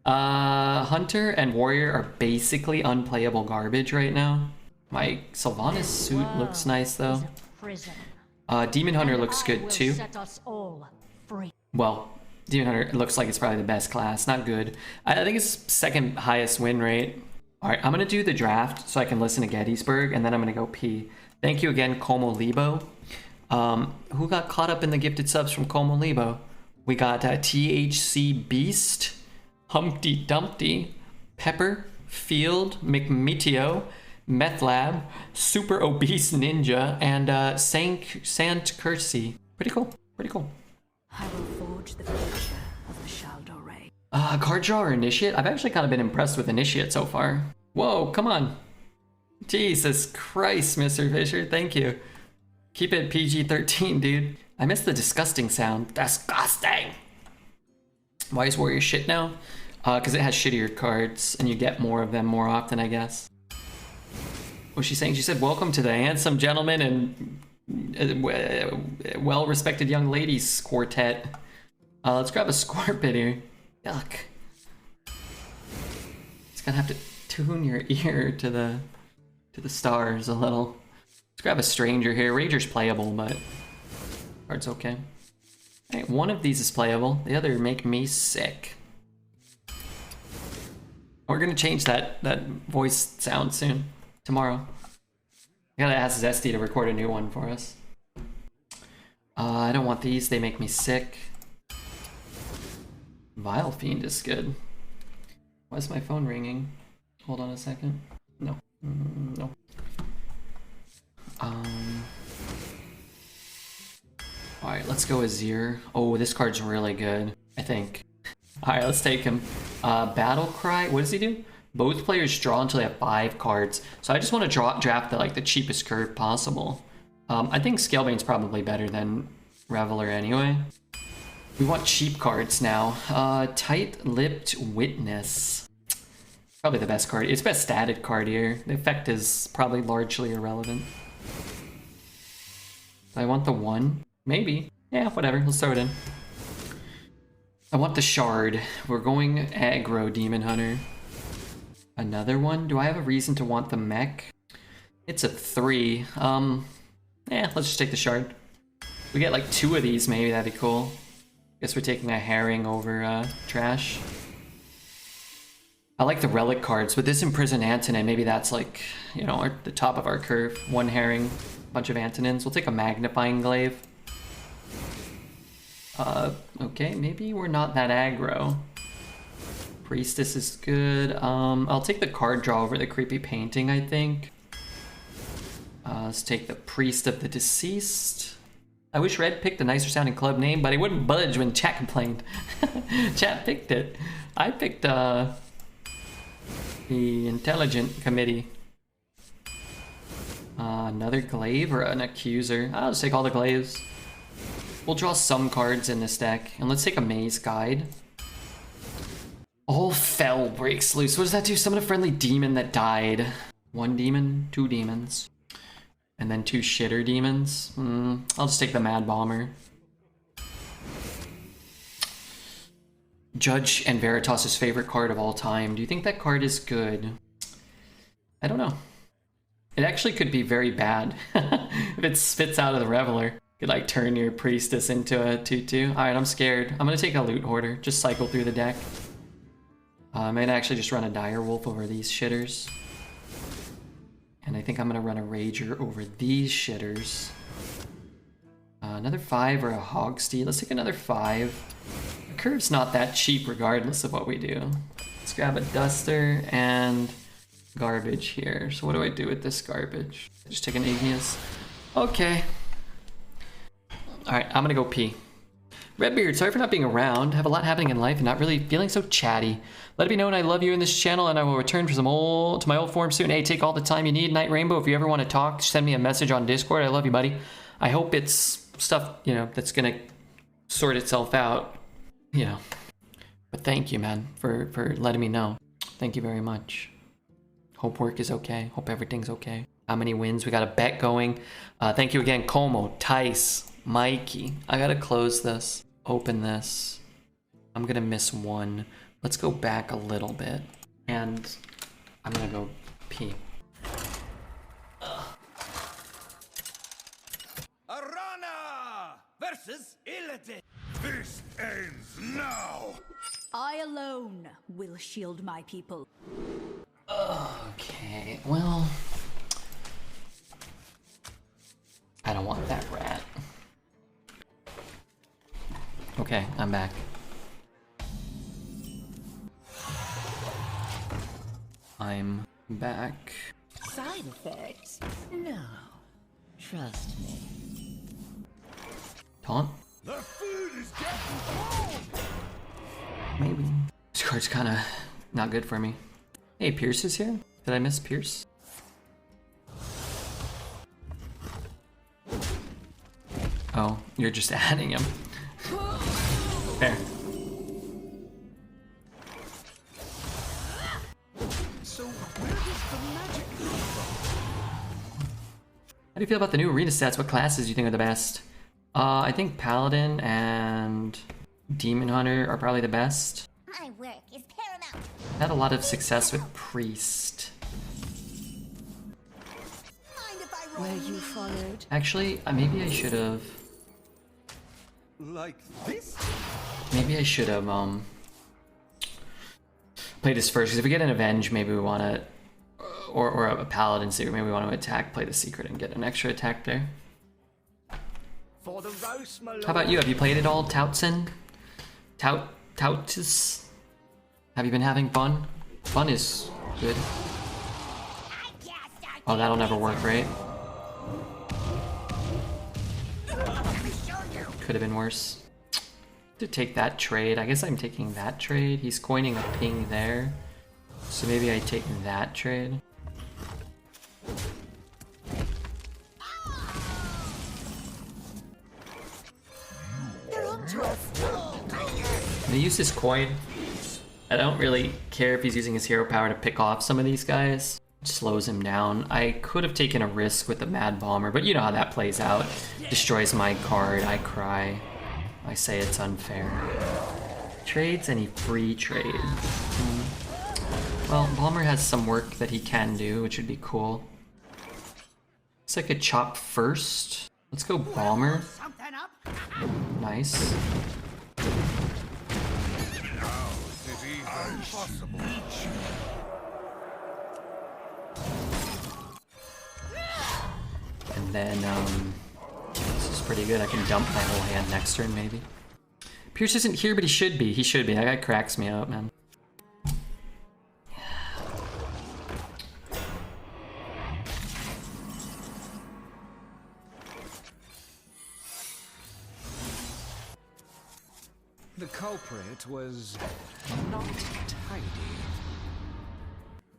Hunter and Warrior are basically unplayable garbage right now. My Sylvanas suit looks nice though. Demon Hunter looks good too. Well, Demon Hunter looks like it's probably the best class. Not good. I think it's second highest win rate. Alright, I'm gonna do the draft so I can listen to Gettysburg, and then I'm gonna go pee. Thank you again, Como Libo. Who got caught up in the gifted subs from Como Libo? We got THC Beast, Humpty Dumpty, Pepper, Field, McMeteo, Methlab, Super Obese Ninja, and Sant Kersey. Pretty cool. Pretty cool. I will forge the future of the Shaldor Ray. Card draw or Initiate? I've actually kind of been impressed with Initiate so far. Whoa, come on. Jesus Christ, Mr. Fisher. Thank you. Keep it PG-13, dude. I missed the disgusting sound. Disgusting! Why is Warrior shit now? Because it has shittier cards, and you get more of them more often, I guess. What's she saying? She said, welcome to the handsome gentleman and well-respected young ladies quartet. Let's grab a Scorpion here. Yuck. Just gonna have to tune your ear to the stars a little. Let's grab a Stranger here. Ranger's playable, but card's okay. Alright, one of these is playable. The other make me sick. We're gonna change that voice sound soon. Tomorrow. I gotta ask Zesty to record a new one for us. I don't want these, they make me sick. Vile Fiend is good. Why is my phone ringing? Hold on a second. No. No. Alright, let's go Azir. Oh, this card's really good, I think. Alright, let's take him. Battle Cry, what does he do? Both players draw until they have 5 cards. So I just want to draft the cheapest curve possible. I think Scalebane's probably better than Reveler anyway. We want cheap cards now. Tight-Lipped Witness. Probably the best card. It's best statted card here. The effect is probably largely irrelevant. I want the 1. Maybe. Yeah, whatever. Let's throw it in. I want the Shard. We're going aggro Demon Hunter. Another one? Do I have a reason to want the mech? It's a 3. Yeah, let's just take the Shard. We get like 2 of these, maybe that'd be cool. Guess we're taking a Herring over Trash. I like the relic cards. With this Imprison Antonin, maybe that's like, you know, the top of our curve. 1 Herring, bunch of Antonins. We'll take a Magnifying Glaive. Okay, maybe we're not that aggro. Priestess is good. I'll take the card draw over the creepy painting, I think. Let's take the Priest of the Deceased. I wish Red picked a nicer sounding club name, but he wouldn't budge when chat complained. Chat picked it. I picked the Intelligent Committee. Another Glaive or an Accuser? I'll just take all the Glaives. We'll draw some cards in this deck, and let's take a Maze Guide. All Fel breaks loose. What does that do? Summon a friendly demon that died. 1 demon, 2 demons. And then 2 shitter demons. I'll just take the Mad Bomber. Judge and Veritas' favorite card of all time. Do you think that card is good? I don't know. It actually could be very bad. If it spits out of the Reveler. You could like turn your Priestess into a 2-2. Alright, I'm scared. I'm gonna take a Loot Hoarder. Just cycle through the deck. I might actually just run a Direwolf over these shitters. And I think I'm gonna run a Rager over these shitters. Another 5 or a Hogsteed. Let's take another 5. The curve's not that cheap regardless of what we do. Let's grab a Duster and garbage here. So what do I do with this garbage? Just take an Igneous. Okay. Alright, I'm gonna go pee. Redbeard, sorry for not being around. Have a lot happening in life and not really feeling so chatty. Let it be known I love you in this channel and I will return to my old form soon. Hey, take all the time you need, Night Rainbow. If you ever want to talk, send me a message on Discord. I love you, buddy. I hope it's stuff, you know, that's gonna sort itself out, you know. But thank you, man, for letting me know. Thank you very much. Hope work is okay. Hope everything's okay. How many wins? We got a bet going. Thank you again, Como, Tice, Mikey. I gotta close this, open this. I'm gonna miss one. Let's go back a little bit. And I'm gonna go pee. Arana versus Illidan. This ends now. I alone will shield my people. Okay, well... I don't want that rat. Okay, I'm back. I'm back. Side effects? No. Trust me. Taunt? The food is getting cold. Maybe. This card's kinda not good for me. Hey, Pierce is here? Did I miss Pierce? Oh, you're just adding him. Fair. So where does the magic come from? How do you feel about the new arena stats? What classes do you think are the best? I think Paladin and Demon Hunter are probably the best. My work is paramount. Had a lot of success with Priest. Mind if I roll? Were you followed? Actually, maybe I should have. Like this? Maybe I should have played this first. Because if we get an Avenge, maybe we want to, or a Paladin secret, maybe we want to attack, play the secret, and get an extra attack there. For the roast, my lord. How about you? Have you played it all, Toutson? Toutus? Have you been having fun? Fun is good. Oh, that'll never work, right? Could have been worse. To take that trade. I guess I'm taking that trade. He's coining a ping there. So maybe I take that trade. He used his coin. I don't really care if he's using his hero power to pick off some of these guys. It slows him down. I could have taken a risk with the Mad Bomber, but you know how that plays out. Destroys my card, I cry. I say it's unfair. Trades any free trade. Well, Bomber has some work that he can do, which would be cool. It's like a chop first. Let's go Bomber. Nice. Possible. And then, this is pretty good. I can dump my whole hand next turn, maybe. Pierce isn't here, but he should be. He should be. That guy cracks me up, man. The culprit was not tidy.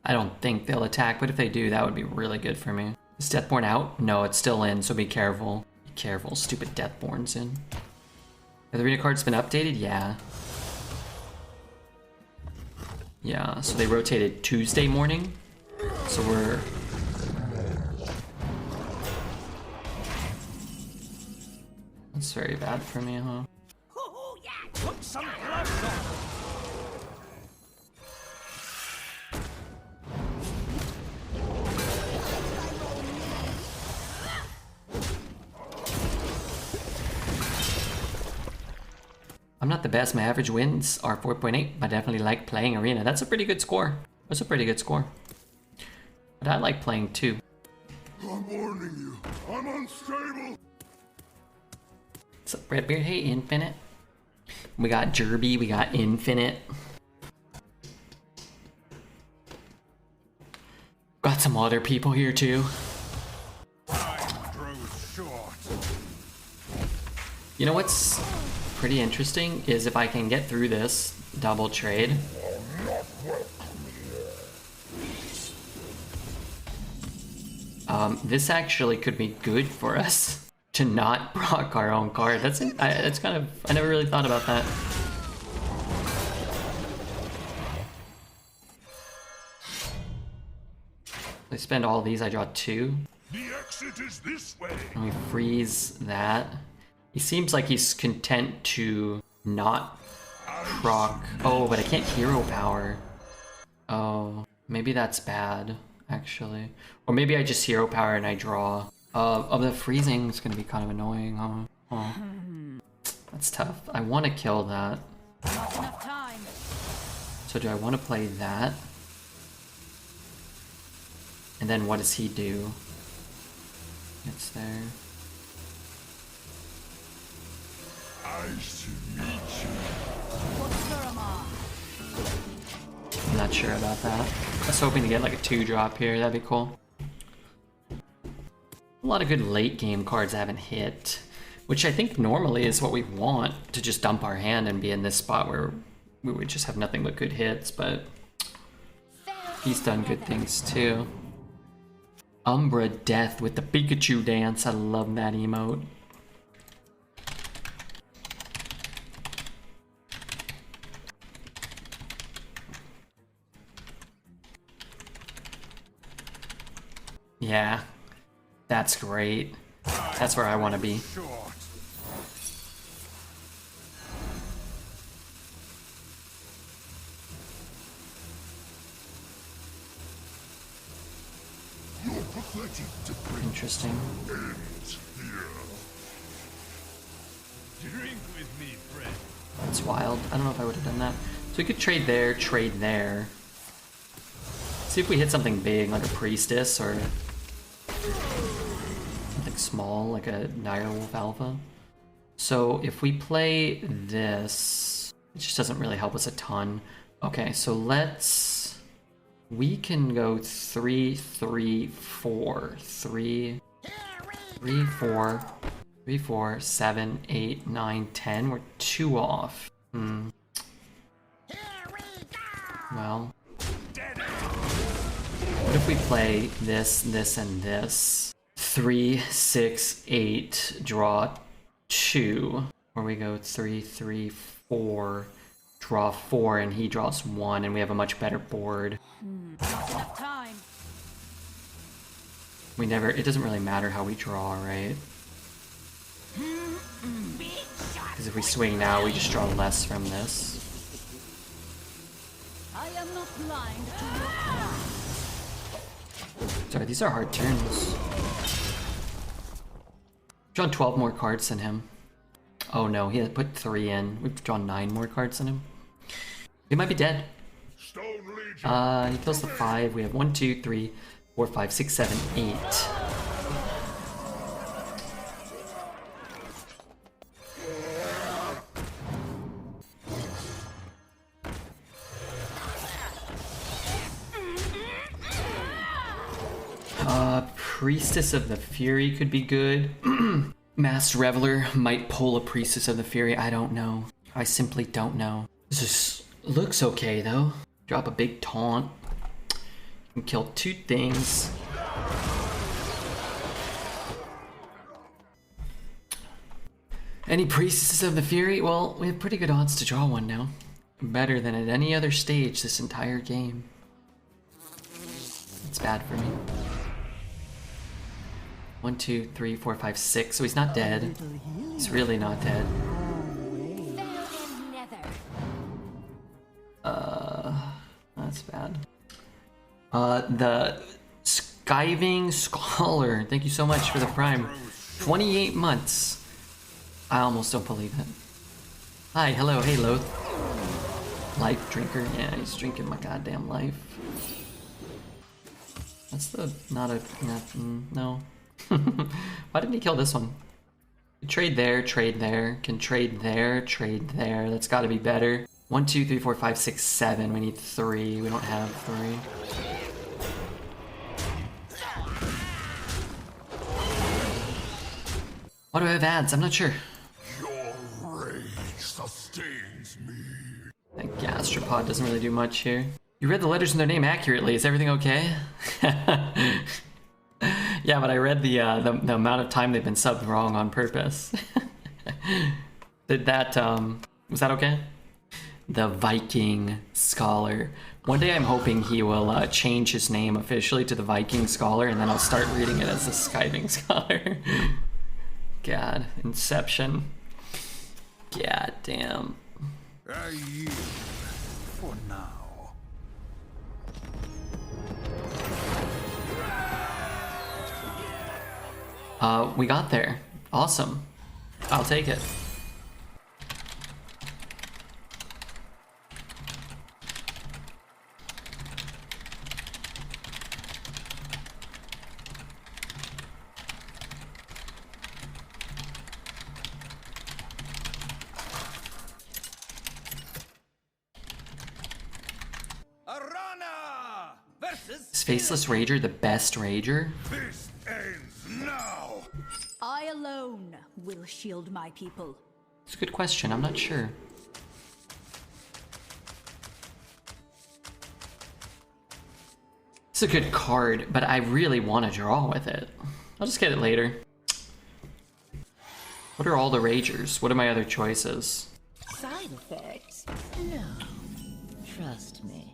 I don't think they'll attack, but if they do, that would be really good for me. Is Deathborn out? No, it's still in, so be careful. Be careful, stupid Deathborn's in. Have the arena cards been updated? Yeah. Yeah, so they rotated Tuesday morning. So we're... That's very bad for me, huh? Oh yeah, put some gloves on. I'm not the best. My average wins are 4.8, but I definitely like playing arena. That's a pretty good score. That's a pretty good score. But I like playing too. I'm warning you, I'm unstable. What's up, Redbeard? Hey, Infinite. We got Jerby, we got Infinite. Got some other people here too. Time grows short. You know what's pretty interesting is if I can get through this double trade. This actually could be good for us to not proc our own card. That's kind of, I never really thought about that. I spend all these, I draw 2. The exit is this way. And we freeze that. He seems like he's content to not proc. Oh, but I can't hero power. Oh, maybe that's bad, actually. Or maybe I just hero power and I draw. The freezing is gonna be kind of annoying, huh? Oh. That's tough. I want to kill that. Not enough time. So do I want to play that? And then what does he do? It's there. I should meet you. I'm not sure about that. I was hoping to get like a 2-drop here. That'd be cool. A lot of good late game cards I haven't hit, which I think normally is what we want, to just dump our hand and be in this spot where we would just have nothing but good hits, but he's done good things too. Umbra Death with the Pikachu dance. I love that emote. Yeah, that's great. That's where I want to be. Interesting. Drink with me, friend. That's wild. I don't know if I would have done that. So we could trade there, trade there. See if we hit something big, like a priestess or something small, like a Direwolf Alpha. So if we play this, it just doesn't really help us a ton. Okay, so we can go 3, 3, 4, 3, 3, 4, 3, 4, 7, 8, 9, 10. We're 2 off. Well, what if we play this, this, and this? 3, 6, 8, draw 2. Or we go 3, 3, 4, draw 4, and he draws 1, and we have a much better board. Enough time. It doesn't really matter how we draw, right? Because if we swing now, we just draw less from this. I am not blind to your cry. Sorry, these are hard turns. Drawn 12 more cards than him. Oh no, he had put 3 in. We've drawn 9 more cards than him. He might be dead. He kills the 5. We have 1, 2, 3, 4, 5, 6, 7, 8. Priestess of the Fury could be good. Masked Reveler might pull a Priestess of the Fury. I don't know. I simply don't know. This just looks okay though. Drop a big taunt. You can kill 2 things. Any Priestesses of the Fury? Well, we have pretty good odds to draw one now. Better than at any other stage this entire game. It's bad for me. 1, 2, 3, 4, 5, 6. So he's not dead. He's really not dead. That's bad. The Skiving Scholar. Thank you so much for the Prime. 28 months. I almost don't believe it. Hi, hello, hey Loth. Life drinker. Yeah, he's drinking my goddamn life. That's the no. Why didn't he kill this one? Trade there, trade there. Can trade there, trade there. That's got to be better. 1, 2, 3, 4, 5, 6, 7. We need 3. We don't have 3. Why do I have ads? I'm not sure. Your rage sustains me. That gastropod doesn't really do much here. You read the letters in their name accurately. Is everything okay? Yeah, but I read the amount of time they've been subbed wrong on purpose. Did that, was that okay? The Viking Scholar. One day I'm hoping he will change his name officially to the Viking Scholar, and then I'll start reading it as the Skiving Scholar. God, Inception. God damn. I yield for now. We got there. Awesome. I'll take it. Is Faceless Rager the best Rager? This ends now. I alone will shield my people. It's a good question. I'm not sure. It's a good card, but I really want to draw with it. I'll just get it later. What are all the Ragers? What are my other choices? Side effects? No. Trust me.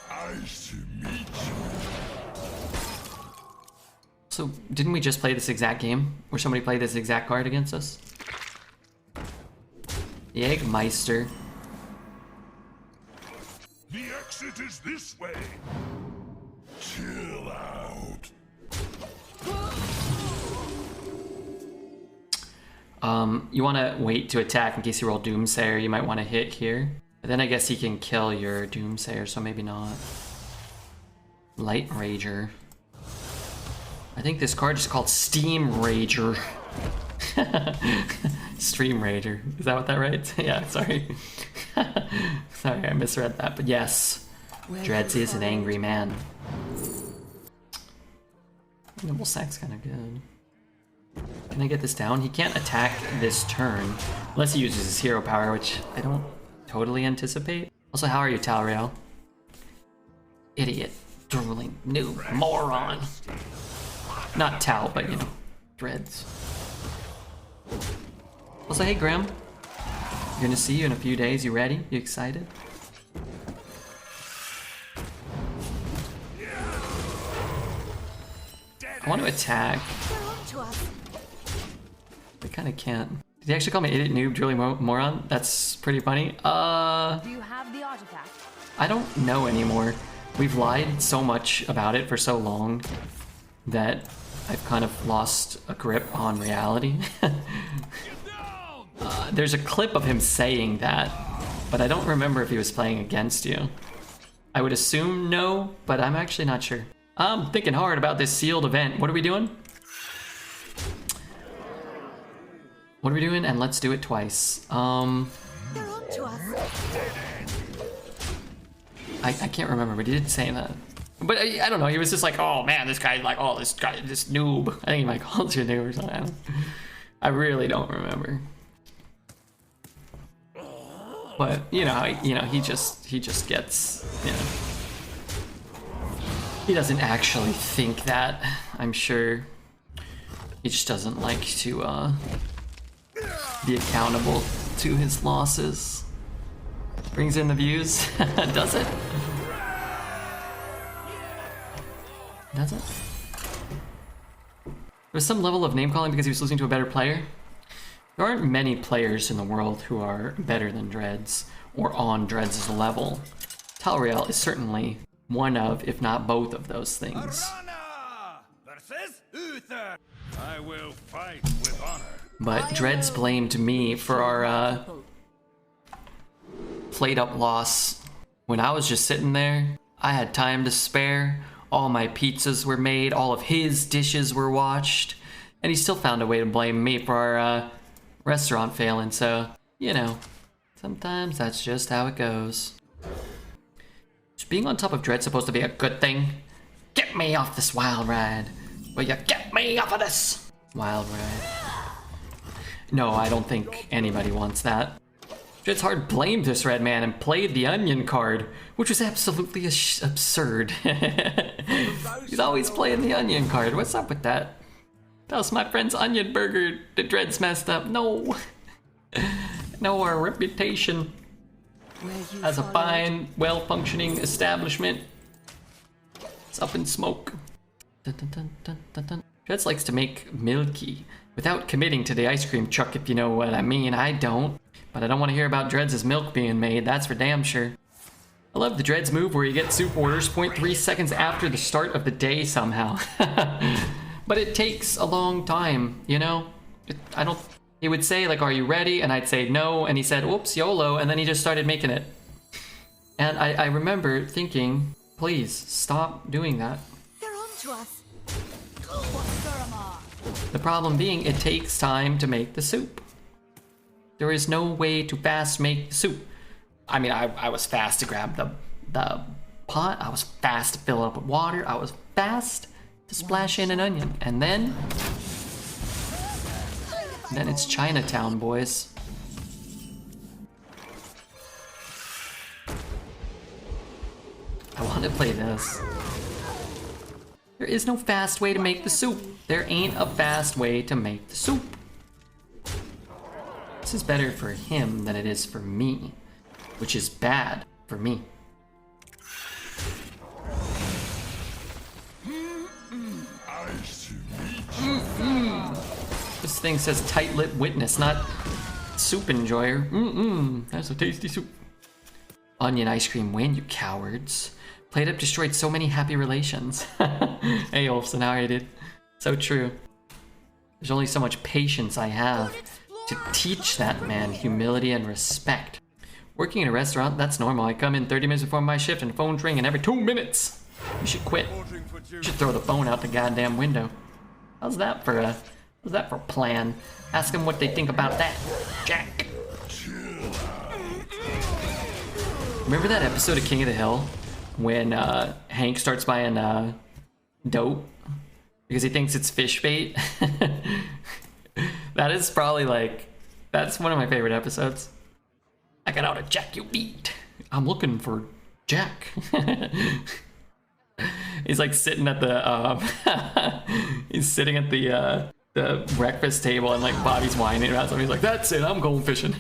Nice to meet you. So, didn't we just play this exact game? Where somebody played this exact card against us? The Eggmeister. The exit is this way. Chill out. You want to wait to attack in case you roll Doomsayer. You might want to hit here. But then I guess he can kill your Doomsayer, so maybe not. Light Rager. I think this card is called Steam Rager. Stream Rager. Is that what that writes? Yeah, sorry. Sorry, I misread that, but yes. Dreads is an angry man. Nimble Sack's kind of good. Can I get this down? He can't attack this turn unless he uses his hero power, which I don't totally anticipate. Also, how are you, Talriel? Idiot. Drooling noob. Moron. Not Tal, but you know, Dreads. Also, hey Graham. Gonna see you in a few days. You ready? You excited? I want to attack. I kind of can't. Did he actually call me idiot, noob, drooling moron? That's pretty funny. Do you have the artifact? I don't know anymore. We've lied so much about it for so long that I've kind of lost a grip on reality. There's a clip of him saying that, but I don't remember if he was playing against you. I would assume no, but I'm actually not sure. I'm thinking hard about this sealed event. What are we doing? What are we doing? And let's do it twice. They're on to us. I can't remember, but he did say that. But I don't know, he was just like, oh man, this guy's like, oh, this guy, this noob. I think he might call you a noob or something. I really don't remember. But you know, he just gets, you know. He doesn't actually think that, I'm sure. He just doesn't like to be accountable to his losses. Brings in the views. Does it? Does it? There's some level of name calling because he was losing to a better player. There aren't many players in the world who are better than Dreads or on Dreads' level. Talriel is certainly one of, if not both of those things. I will fight with honor. But Dreads blamed me for our played up loss. When I was just sitting there, I had time to spare. All my pizzas were made, all of his dishes were washed, and he still found a way to blame me for our restaurant failing, so, you know, sometimes that's just how it goes. Is being on top of Dread supposed to be a good thing? Get me off this wild ride! Will you get me off of this wild ride? No, I don't think anybody wants that. Dread's Hard blamed this red man and played the onion card, which was absolutely absurd. He's always playing the onion card. What's up with that? That was my friend's onion burger. The Dread's messed up. No. No, our reputation as a fine, well-functioning establishment is up in smoke. Dun, dun, dun, dun, dun, dun. Dreads likes to make milky without committing to the ice cream truck, if you know what I mean. I don't. But I don't want to hear about Dreads' milk being made, that's for damn sure. I love the Dreads move where you get soup orders 0.3 seconds after the start of the day somehow. But it takes a long time, you know? He would say, like, are you ready? And I'd say no, and he said, oops, YOLO, and then he just started making it. And I remember thinking, please, stop doing that. They're on to us. The problem being, it takes time to make the soup. There is no way to fast make soup. I mean, I was fast to grab the pot. I was fast to fill it up with water. I was fast to splash in an onion. And then it's Chinatown, boys. I want to play this. There is no fast way to make the soup. There ain't a fast way to make the soup. This is better for him than it is for me, which is bad for me. This thing says tight-lipped witness, not soup enjoyer. That's a tasty soup. Onion ice cream win, you cowards. Played Up destroyed so many happy relations. Hey, Olfson, how are you, dude? So true. There's only so much patience I have to teach that man humility and respect. Working in a restaurant, that's normal. I come in 30 minutes before my shift and phone's ringing every 2 minutes. You should quit. You should throw the phone out the goddamn window. How's that for a plan? Ask them what they think about that, Jack. Remember that episode of King of the Hill when Hank starts buying dope because he thinks it's fish bait? That is probably that's one of my favorite episodes. I got out a Jack you beat. I'm looking for Jack. He's like sitting at the he's sitting at the breakfast table and like Bobby's whining about something. He's like, that's it, I'm going fishing.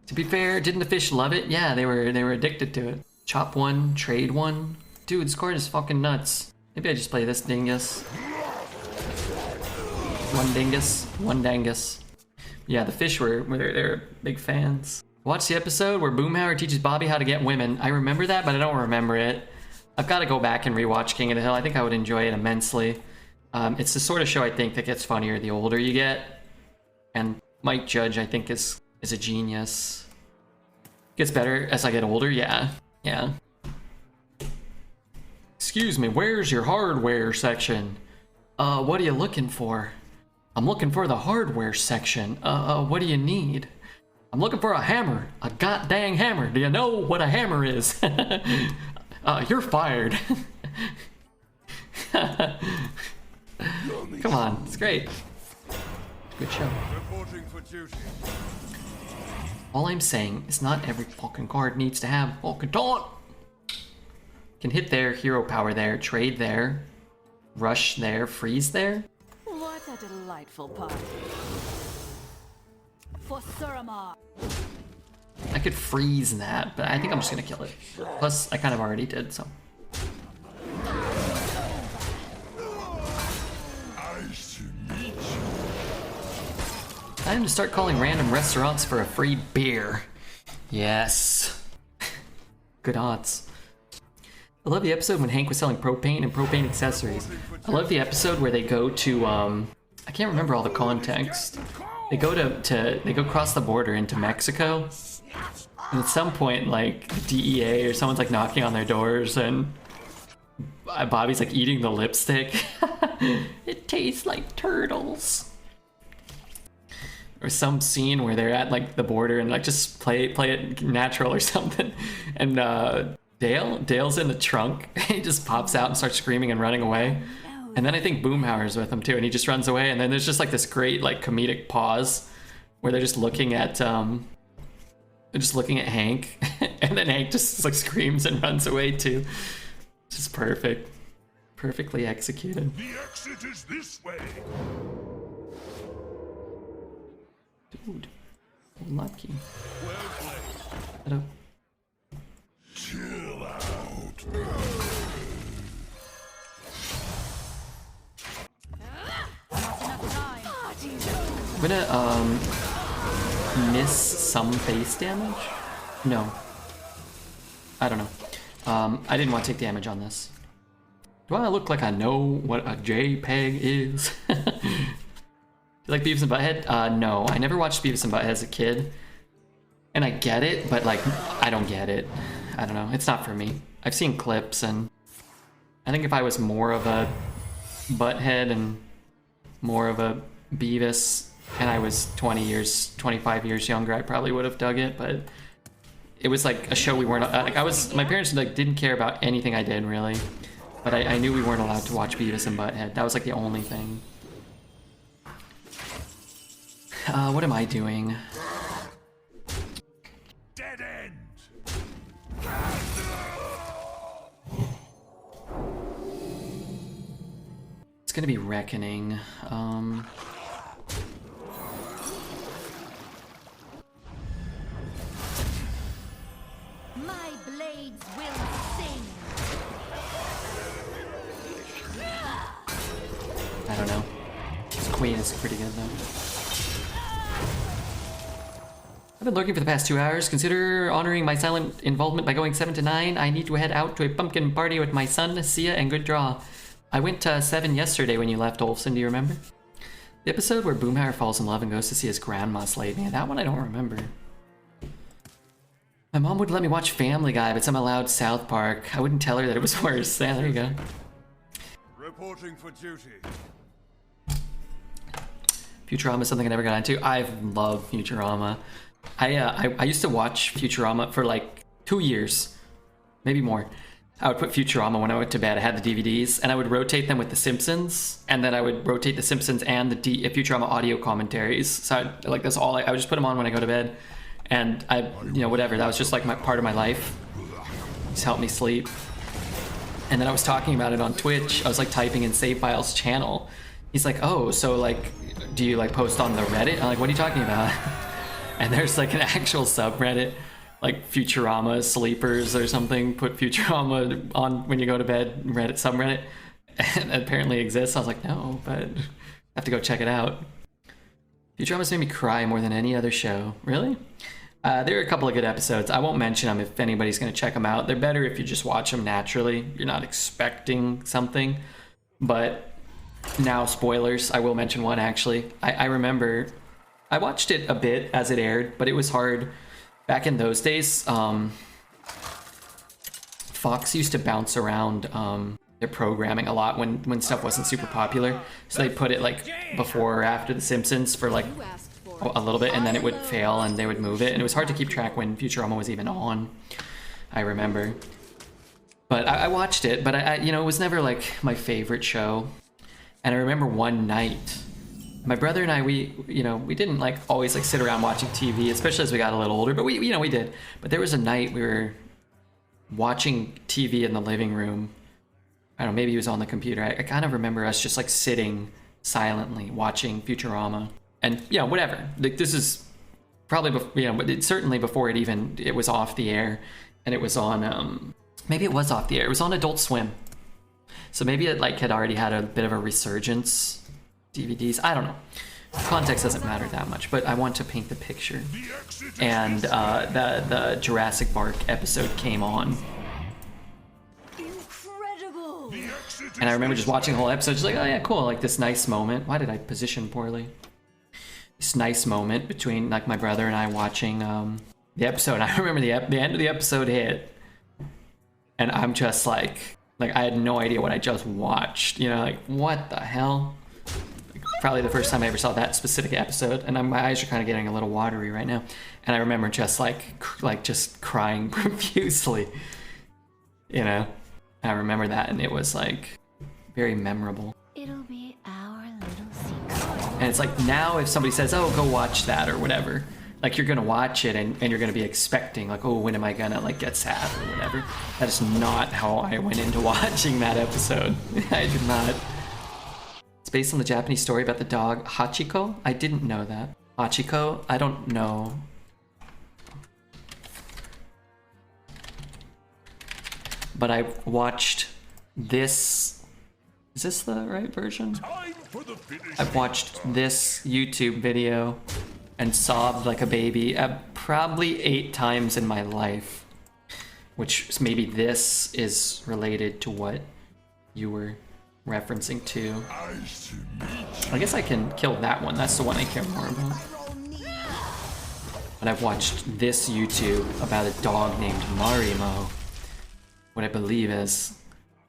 To be fair, didn't the fish love it? Yeah, they were addicted to it. Chop one, trade one. Dude, this card is fucking nuts. Maybe I just play this dingus. One dingus, one dangus. Yeah, the fish they're big fans. Watch the episode where Boomhauer teaches Bobby how to get women. I remember that, but I don't remember it. I've got to go back and rewatch King of the Hill. I think I would enjoy it immensely. It's the sort of show I think that gets funnier the older you get. And Mike Judge, I think, is a genius. Gets better as I get older, yeah. Yeah. Excuse me, where's your hardware section? What are you looking for? I'm looking for the hardware section. What do you need? I'm looking for a hammer. A goddamn hammer. Do you know what a hammer is? You're fired. Come on, it's great. Good show. Reporting for duty. All I'm saying is not every fucking card needs to have fucking taunt. Can hit there, hero power there, trade there, rush there, freeze there. What a delightful party. For Suramar. I could freeze that, but I think I'm just gonna kill it. Plus, I kind of already did, so. Time to start calling random restaurants for a free beer. Yes. Good odds. I love the episode when Hank was selling propane and propane accessories. I love the episode where they go to, I can't remember all the context. They go they go across the border into Mexico. And at some point, like, the DEA or someone's like knocking on their doors and Bobby's like eating the lipstick. It tastes like turtles. Or some scene where they're at like the border and like just play it natural or something. And Dale's in the trunk. He just pops out and starts screaming and running away. And then I think Boomhauer's with him too, and he just runs away. And then there's just like this great like comedic pause where they're just looking at Hank, and then Hank just like screams and runs away too. Just perfect, perfectly executed. The exit is this way. Dude, lucky. Hello. Chill out. gonna miss some base damage? No. I don't know. I didn't want to take damage on this. Do I look like I know what a JPEG is? Do you like Beavis and Butthead? No, I never watched Beavis and Butthead as a kid. And I get it, but like, I don't get it. I don't know, it's not for me. I've seen clips, and I think if I was more of a Butthead and more of a Beavis, and I was 25 years younger, I probably would have dug it, but it was like a show we weren't, like my parents like didn't care about anything I did really, but I knew we weren't allowed to watch Beavis and Butthead. That was like the only thing. What am I doing? Dead end. It's gonna be Reckoning. My blades will sing. I don't know. This Queen is pretty good though. I've been lurking for the past 2 hours. Consider honoring my silent involvement by going 7 to 9. I need to head out to a pumpkin party with my son, Sia, and good draw. I went to 7 yesterday when you left, Olsen. Do you remember? The episode where Boomhauer falls in love and goes to see his grandma slayed me. That one I don't remember. My mom wouldn't let me watch Family Guy, but I'm allowed South Park. I wouldn't tell her that it was worse. Yeah, there you go. Reporting for duty. Futurama is something I never got into. I love Futurama. I used to watch Futurama for like 2 years, maybe more. I would put Futurama when I went to bed. I had the DVDs, and I would rotate them with The Simpsons, and then I would rotate The Simpsons and the Futurama audio commentaries. So like that's all. I would just put them on when I go to bed, and whatever. That was just like part of my life. Just helped me sleep. And then I was talking about it on Twitch. I was like typing in Save Files channel. He's like, oh, so like, do you like post on the Reddit? I'm like, what are you talking about? And there's like an actual subreddit, like Futurama sleepers or something. Put Futurama on when you go to bed, Reddit subreddit, and it apparently exists. I was like, no, but I have to go check it out. Futurama's made me cry more than any other show. Really? There are a couple of good episodes. I won't mention them if anybody's going to check them out. They're better if you just watch them naturally. You're not expecting something. But now, spoilers. I will mention one, actually. I remember I watched it a bit as it aired, but it was hard. Back in those days, Fox used to bounce around their programming a lot when stuff wasn't super popular. So they put it like before or after The Simpsons for like a little bit, and then it would fail and they would move it, and it was hard to keep track when Futurama was even on. I remember, but I watched it, but I it was never like my favorite show. And I remember one night, my brother and I, we didn't like always like sit around watching TV, especially as we got a little older, but we did. But there was a night we were watching TV in the living room. I don't know, maybe he was on the computer. I kind of remember us just like sitting silently watching Futurama. And yeah, whatever. Like, this is probably it's certainly before it was off the air, and it was on maybe it was off the air. It was on Adult Swim, so maybe it like had already had a bit of a resurgence. DVDs, I don't know. Context doesn't matter that much, but I want to paint the picture. And the Jurassic Park episode came on. Incredible. And I remember just watching the whole episode, just like, oh yeah, cool, like this nice moment. Why did I position poorly? This nice moment between like my brother and I watching the episode. I remember the end of the episode hit, and I'm just like I had no idea what I just watched. Like what the hell? Like, probably the first time I ever saw that specific episode, and my eyes are kind of getting a little watery right now. And I remember just just crying profusely. I remember that, and it was like very memorable. It'll be our little secret. And it's like now if somebody says, oh, go watch that or whatever, like you're gonna watch it and you're gonna be expecting like, oh, when am I gonna like get sad or whatever. That is not how I went into watching that episode. I did not. It's based on the Japanese story about the dog Hachiko. I didn't know that. Hachiko? I don't know. But I watched this Is this the right version? Time for the finish. I've watched this YouTube video and sobbed like a baby probably 8 times in my life. Which maybe this is related to what you were referencing to. Nice to meet I guess I can kill that one. That's the one I care more about. But I've watched this YouTube about a dog named Marimo. What I believe is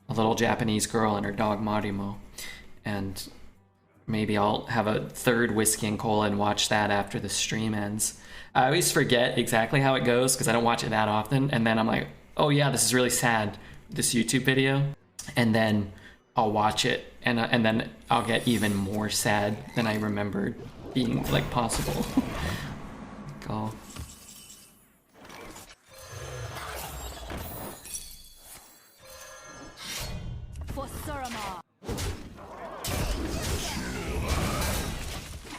a little Japanese girl and her dog Marimo. And maybe I'll have a third whiskey and cola and watch that after the stream ends. I always forget exactly how it goes because I don't watch it that often. And then I'm like, oh yeah, this is really sad, this YouTube video. And then I'll watch it and then I'll get even more sad than I remembered being like possible. Go. For Surama.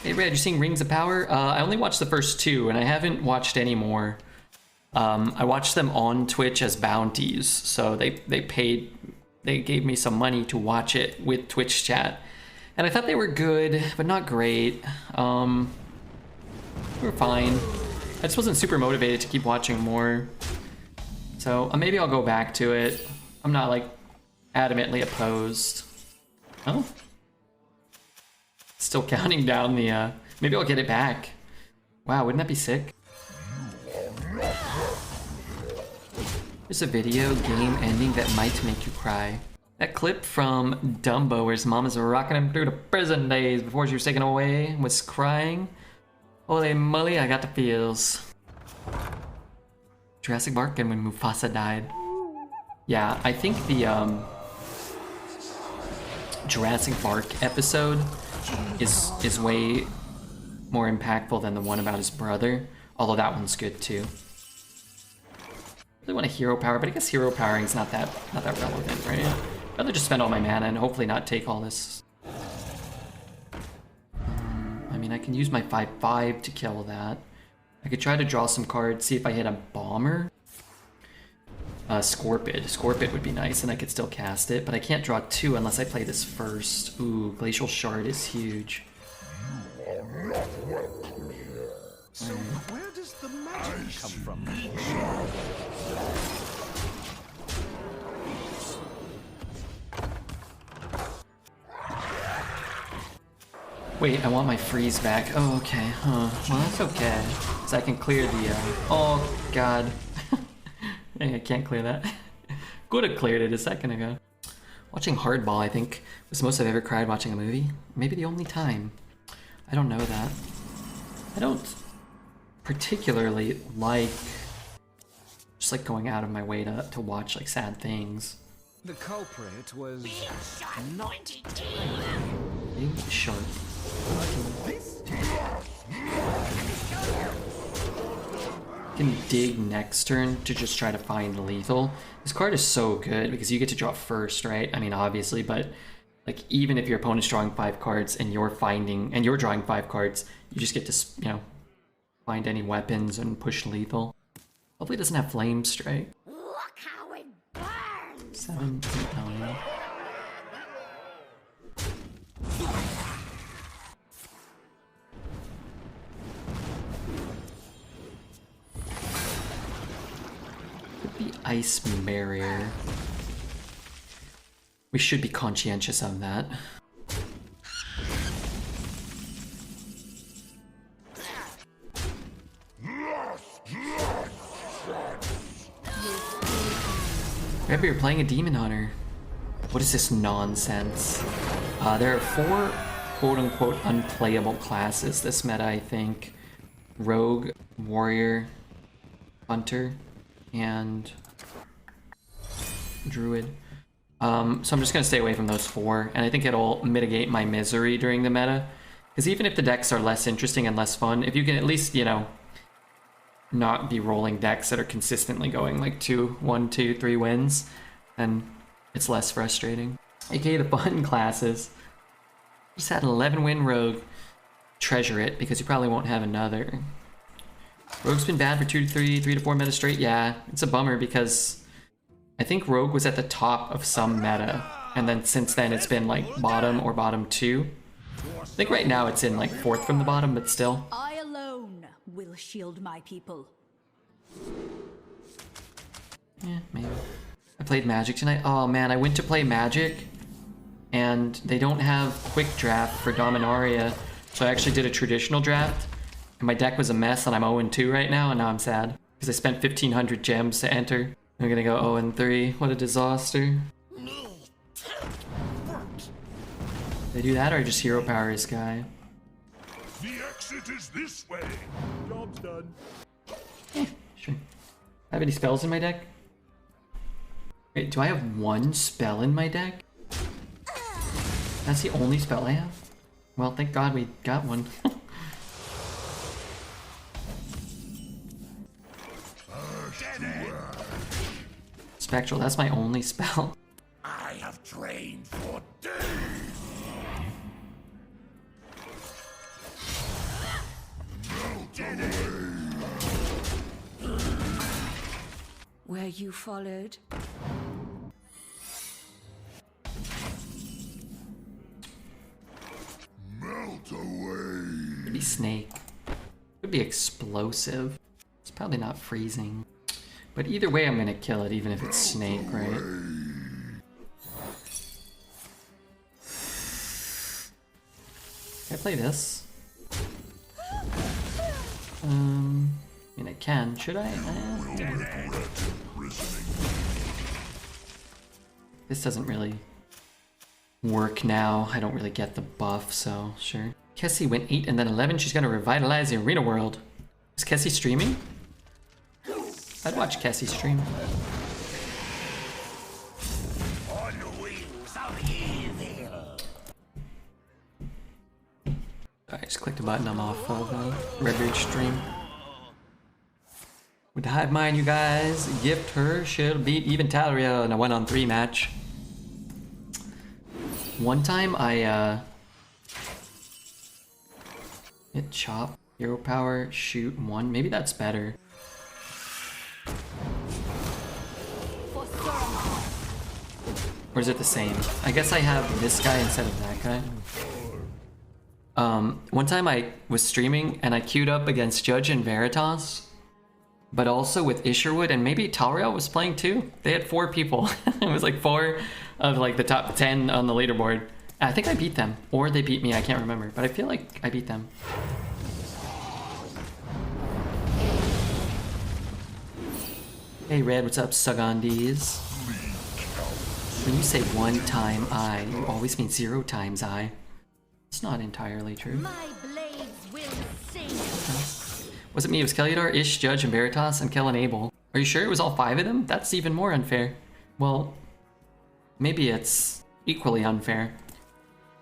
Hey Red, you seeing Rings of Power? I only watched the first 2 and I haven't watched any more. I watched them on Twitch as bounties, so they gave me some money to watch it with Twitch chat. And I thought they were good, but not great. They were fine. I just wasn't super motivated to keep watching more. So maybe I'll go back to it. I'm not like adamantly opposed. Oh. Still counting down the, maybe I'll get it back. Wow, wouldn't that be sick? There's a video game ending that might make you cry. That clip from Dumbo where his mom is rocking him through the prison days before she was taken away was crying. Holy moly, I got the feels. Jurassic Park and when Mufasa died. Yeah, I think the Jurassic Park episode is way more impactful than the one about his brother, although that one's good too. I really want a hero power, but I guess hero powering is not that relevant, right? I'd rather just spend all my mana and hopefully not take all this. I mean, I can use my 5/5 to kill that. I could try to draw some cards, see if I hit a bomber. Scorpid. Scorpid would be nice, and I could still cast it, but I can't draw 2 unless I play this first. Ooh, Glacial Shard is huge. So where does the magic come from? Wait, I want my freeze back. Oh, okay. Huh. Well, that's okay. So I can clear the, oh, God. I can't clear that. Could have cleared it a second ago. Watching Hardball, I think, was the most I've ever cried watching a movie. Maybe the only time. I don't know that. I don't particularly like just like going out of my way to watch like sad things. The culprit was Big shark. Can dig next turn to just try to find lethal. This card is so good because you get to draw first, right? I mean, obviously, but like even if your opponent's drawing 5 cards and you're drawing 5 cards, you just get to, you know, find any weapons and push lethal. Hopefully it doesn't have flame strike. Look how it burns. 7, 8, 9. Could be ice barrier. We should be conscientious of that. Maybe you're playing a Demon Hunter. What is this nonsense? There are 4 quote-unquote unplayable classes this meta, I think. Rogue, Warrior, Hunter, and Druid. So I'm just going to stay away from those 4, and I think it'll mitigate my misery during the meta. Because even if the decks are less interesting and less fun, if you can at least, you know, not be rolling decks that are consistently going like 2, 1, 2, 3 wins, then it's less frustrating. AKA the fun classes. Just had an 11-win Rogue. Treasure it, because you probably won't have another. Rogue's been bad for 2 to 3, 3 to 4 meta straight. Yeah, it's a bummer because I think Rogue was at the top of some meta And then since then it's been like bottom or bottom 2. I think right now it's in like 4th from the bottom, but still. I alone will shield my people. Yeah, maybe. I played Magic tonight. Oh man, I went to play Magic and they don't have quick draft for Dominaria. So I actually did a traditional draft and my deck was a mess and I'm 0-2 right now and now I'm sad. Because I spent 1,500 gems to enter. I'm gonna go 0-3. What a disaster. They do that or just hero power this guy? The exit is this way. Job's done. Sure. I have any spells in my deck? Wait, do I have 1 spell in my deck? That's the only spell I have? Well, thank God we got one. Spectral, that's my only spell. I have trained for days. Were you followed? Melt away. Could be snake. Could be explosive. It's probably not freezing. But either way, I'm gonna kill it, even if it's snake, right? Can I play this? I mean, I can. Should I? This doesn't really work now. I don't really get the buff, so sure. Kessie went 8 and then 11. She's gonna revitalize the arena world. Is Kessie streaming? I'd watch Kessie stream. On the wings of evil. I just clicked a button. I'm off of Red Ridge stream. With the Hive Mind, you guys, gift her. She'll beat even Nathria in a 1-on-3 match. One time I hit chop, hero power, shoot 1. Maybe that's better. For Suramar. Or is it the same? I guess I have this guy instead of that guy. One time I was streaming and I queued up against Judge and Veritas, but also with Isherwood and maybe Talriel was playing too. They had 4 people. It was like 4 of like the top 10 on the leaderboard. I think I beat them, or they beat me, I can't remember, but I feel like I beat them. Hey Red, what's up, Sugandis? When you say 1 time I, you always mean 0 times I. It's not entirely true. My blades will sing. Was it me? It was Keliodar, Ish, Judge, and Veritas, and Kel and Abel. Are you sure it was all 5 of them? That's even more unfair. Well, maybe it's equally unfair.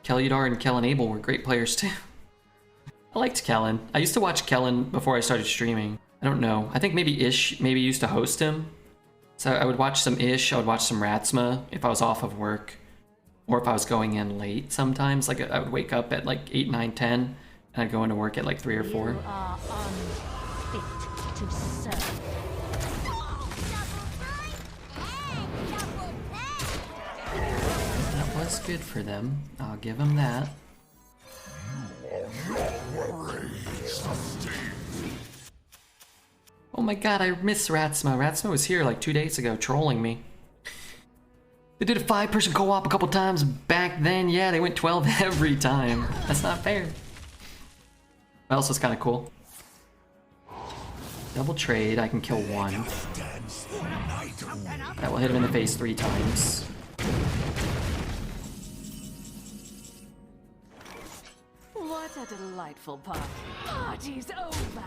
Keliodar and Kel and Abel were great players too. I liked Kellen. I used to watch Kellen before I started streaming. I don't know. I think maybe Ish maybe used to host him. So I would watch some Ish, I would watch some Ratsma if I was off of work. Or if I was going in late sometimes. Like I would wake up at like 8, 9, 10, and I'd go into work at like 3 or 4. You are unfit to serve. That was good for them. I'll give them that. Oh my god, I miss Ratsma. Ratsma was here like 2 days ago trolling me. They did a 5-person co-op a couple times back then. Yeah, they went 12 every time. That's not fair. What else is kind of cool? Double trade, I can kill 1. That will hit him in the face 3 times. What a delightful party. Party's over.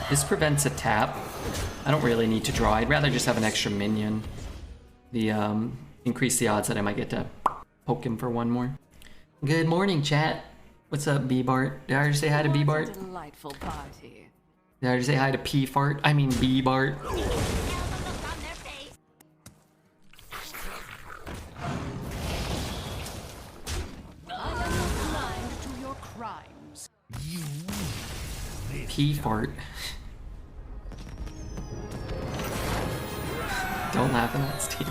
This prevents a tap. I don't really need to draw. I'd rather just have an extra minion. Increase the odds that I might get to poke him for 1 more. Good morning, chat. What's up, B-Bart? Did I already say hi to B-Bart? What a delightful party. Did I already say hi to P-Fart? I mean B-Bart. P-Fart. Don't laugh at that, Steve.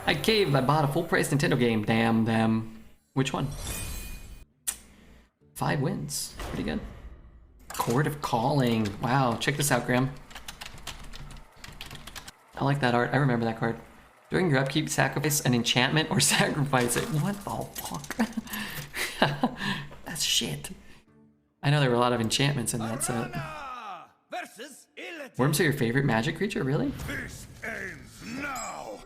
I caved. I bought a full-price Nintendo game. Damn them. Which one? 5 wins. Pretty good. Chord of Calling. Wow, check this out, Graham. I like that art. I remember that card. During your upkeep, sacrifice an enchantment or sacrifice it. What the fuck? That's shit. I know there were a lot of enchantments in that set. Worms are your favorite magic creature, really? This ends now.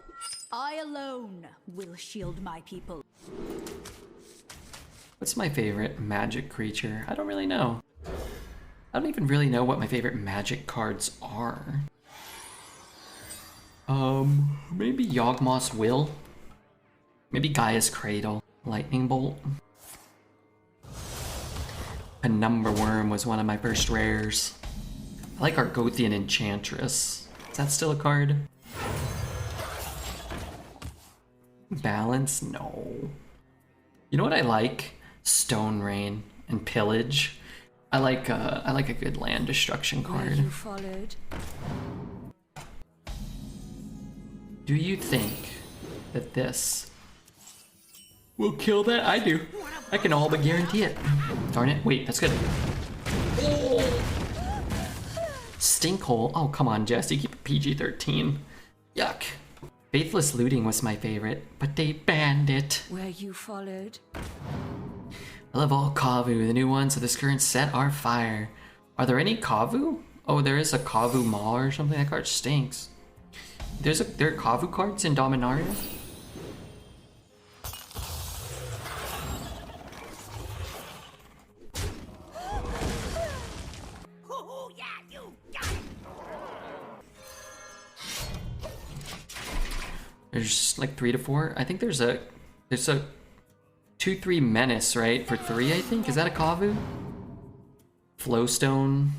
I alone will shield my people. What's my favorite magic creature? I don't really know. I don't even really know what my favorite magic cards are. Maybe Yawgmoth's Will. Maybe Gaia's Cradle. Lightning Bolt. Penumbra Worm was one of my first rares. I like Argothian Enchantress. Is that still a card? Balance? No. You know what I like? Stone Rain and Pillage. I like a good land destruction card. You followed. Do you think that this will kill that? I do. I can all but guarantee it. Darn it. Wait, that's good. Oh. Stinkhole. Oh, come on, Jess. You keep it PG-13. Yuck. Faithless Looting was my favorite, but they banned it. Where you followed. I love all Kavu. The new ones of this current set are fire. Are there any Kavu? Oh, there is a Kavu Maw or something. That card stinks. There are Kavu cards in Dominaria? There's like 3 to 4. I think there's a 2/3 Menace, right? For 3, I think. Is that a Kavu? Flowstone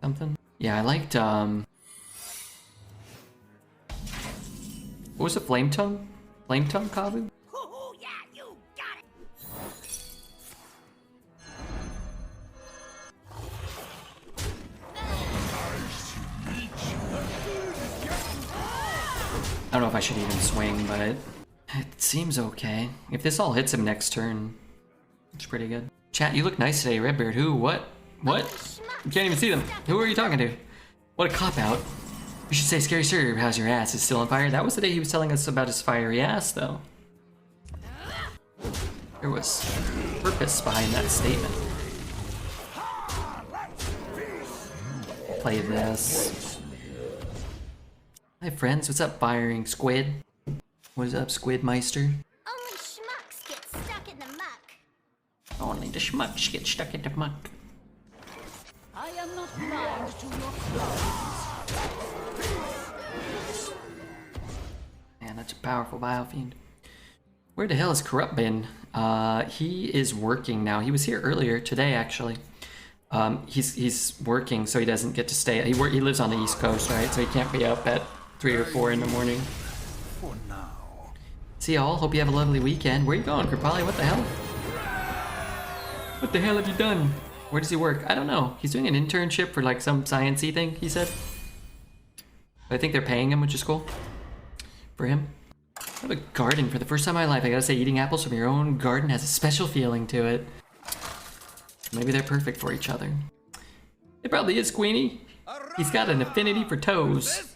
something? Yeah, I liked what was it? Flame Tongue? Flame Tongue Kavu? I don't know if I should even swing, but it seems okay. If this all hits him next turn, it's pretty good. Chat, you look nice today, Redbeard. Who? What? What? You can't even see them. Who are you talking to? What a cop-out. You should say, Scary Sir, how's your ass? Is still on fire? That was the day he was telling us about his fiery ass, though. There was purpose behind that statement. Play this. Hi friends, what's up firing squid? What is up Squid Meister? Only schmucks get stuck in the muck. Only the schmucks get stuck in the muck. I am not blind to your flaws. Man, that's a powerful Biofiend. Where the hell has Corrupt been? He is working now. He was here earlier today, actually. He's working, so he doesn't get to stay. He lives on the East Coast, right? So he can't be up at 3 or 4 in the morning. For now. See y'all. Hope you have a lovely weekend. Where you going, Kripali? What the hell? What the hell have you done? Where does he work? I don't know. He's doing an internship for like some science-y thing, he said. But I think they're paying him, which is cool. For him. I have a garden for the first time in my life. I gotta say, eating apples from your own garden has a special feeling to it. Maybe they're perfect for each other. It probably is, Queenie. He's got an affinity for toes.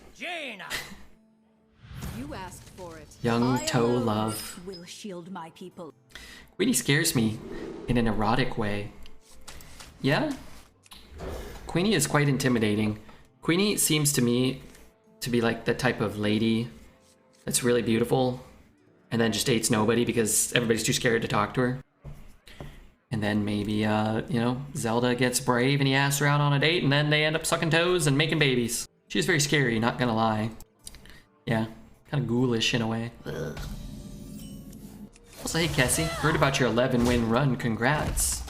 You asked for it. Young toe alone love. Will shield my people. Queenie scares me in an erotic way. Yeah? Queenie is quite intimidating. Queenie seems to me to be like the type of lady that's really beautiful and then just dates nobody because everybody's too scared to talk to her. And then maybe, you know, Zelda gets brave and he asks her out on a date and then they end up sucking toes and making babies. She's very scary, not gonna lie. Yeah, kind of ghoulish in a way. Ugh. Also, hey Cassie, heard about your 11-win run, congrats.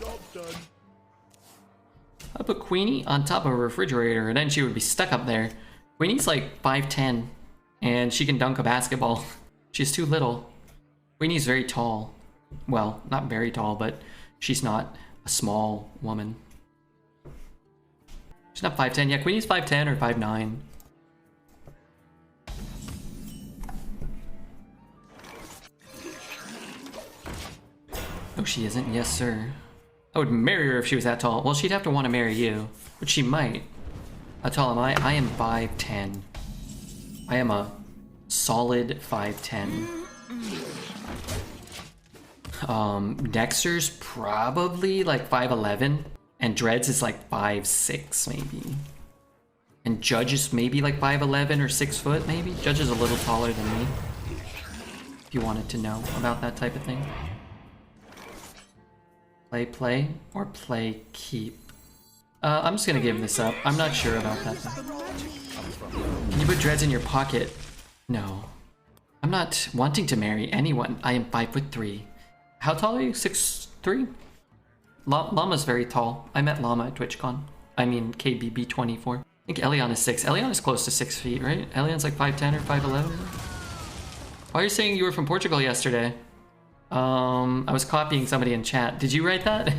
I put Queenie on top of a refrigerator and then she would be stuck up there. Queenie's like 5'10", and she can dunk a basketball. She's too little. Queenie's very tall. Well, not very tall, but she's not a small woman. She's not 5'10". Yeah, Queenie's 5'10" or 5'9". she isn't. Yes, sir. I would marry her if she was that tall. Well, she'd have to want to marry you, but she might. How tall am I? I am 5'10". I am a solid 5'10". Dexter's probably like 5'11", and Dreads is like 5'6", maybe. And Judge is maybe like 5'11" or 6 foot, maybe. Judge is a little taller than me, if you wanted to know about that type of thing. Play, or play keep. I'm just gonna give this up. I'm not sure about that though. Can you put Dreads in your pocket? No. I'm not wanting to marry anyone. I am 5'3". How tall are you? 6'3"? Llama's very tall. I met Llama at TwitchCon. I mean KBB24. I think Elion is 6. Elion is close to 6 feet, right? Elion's like 5'10" or 5'11". Why are you saying you were from Portugal yesterday? I was copying somebody in chat. Did you write that?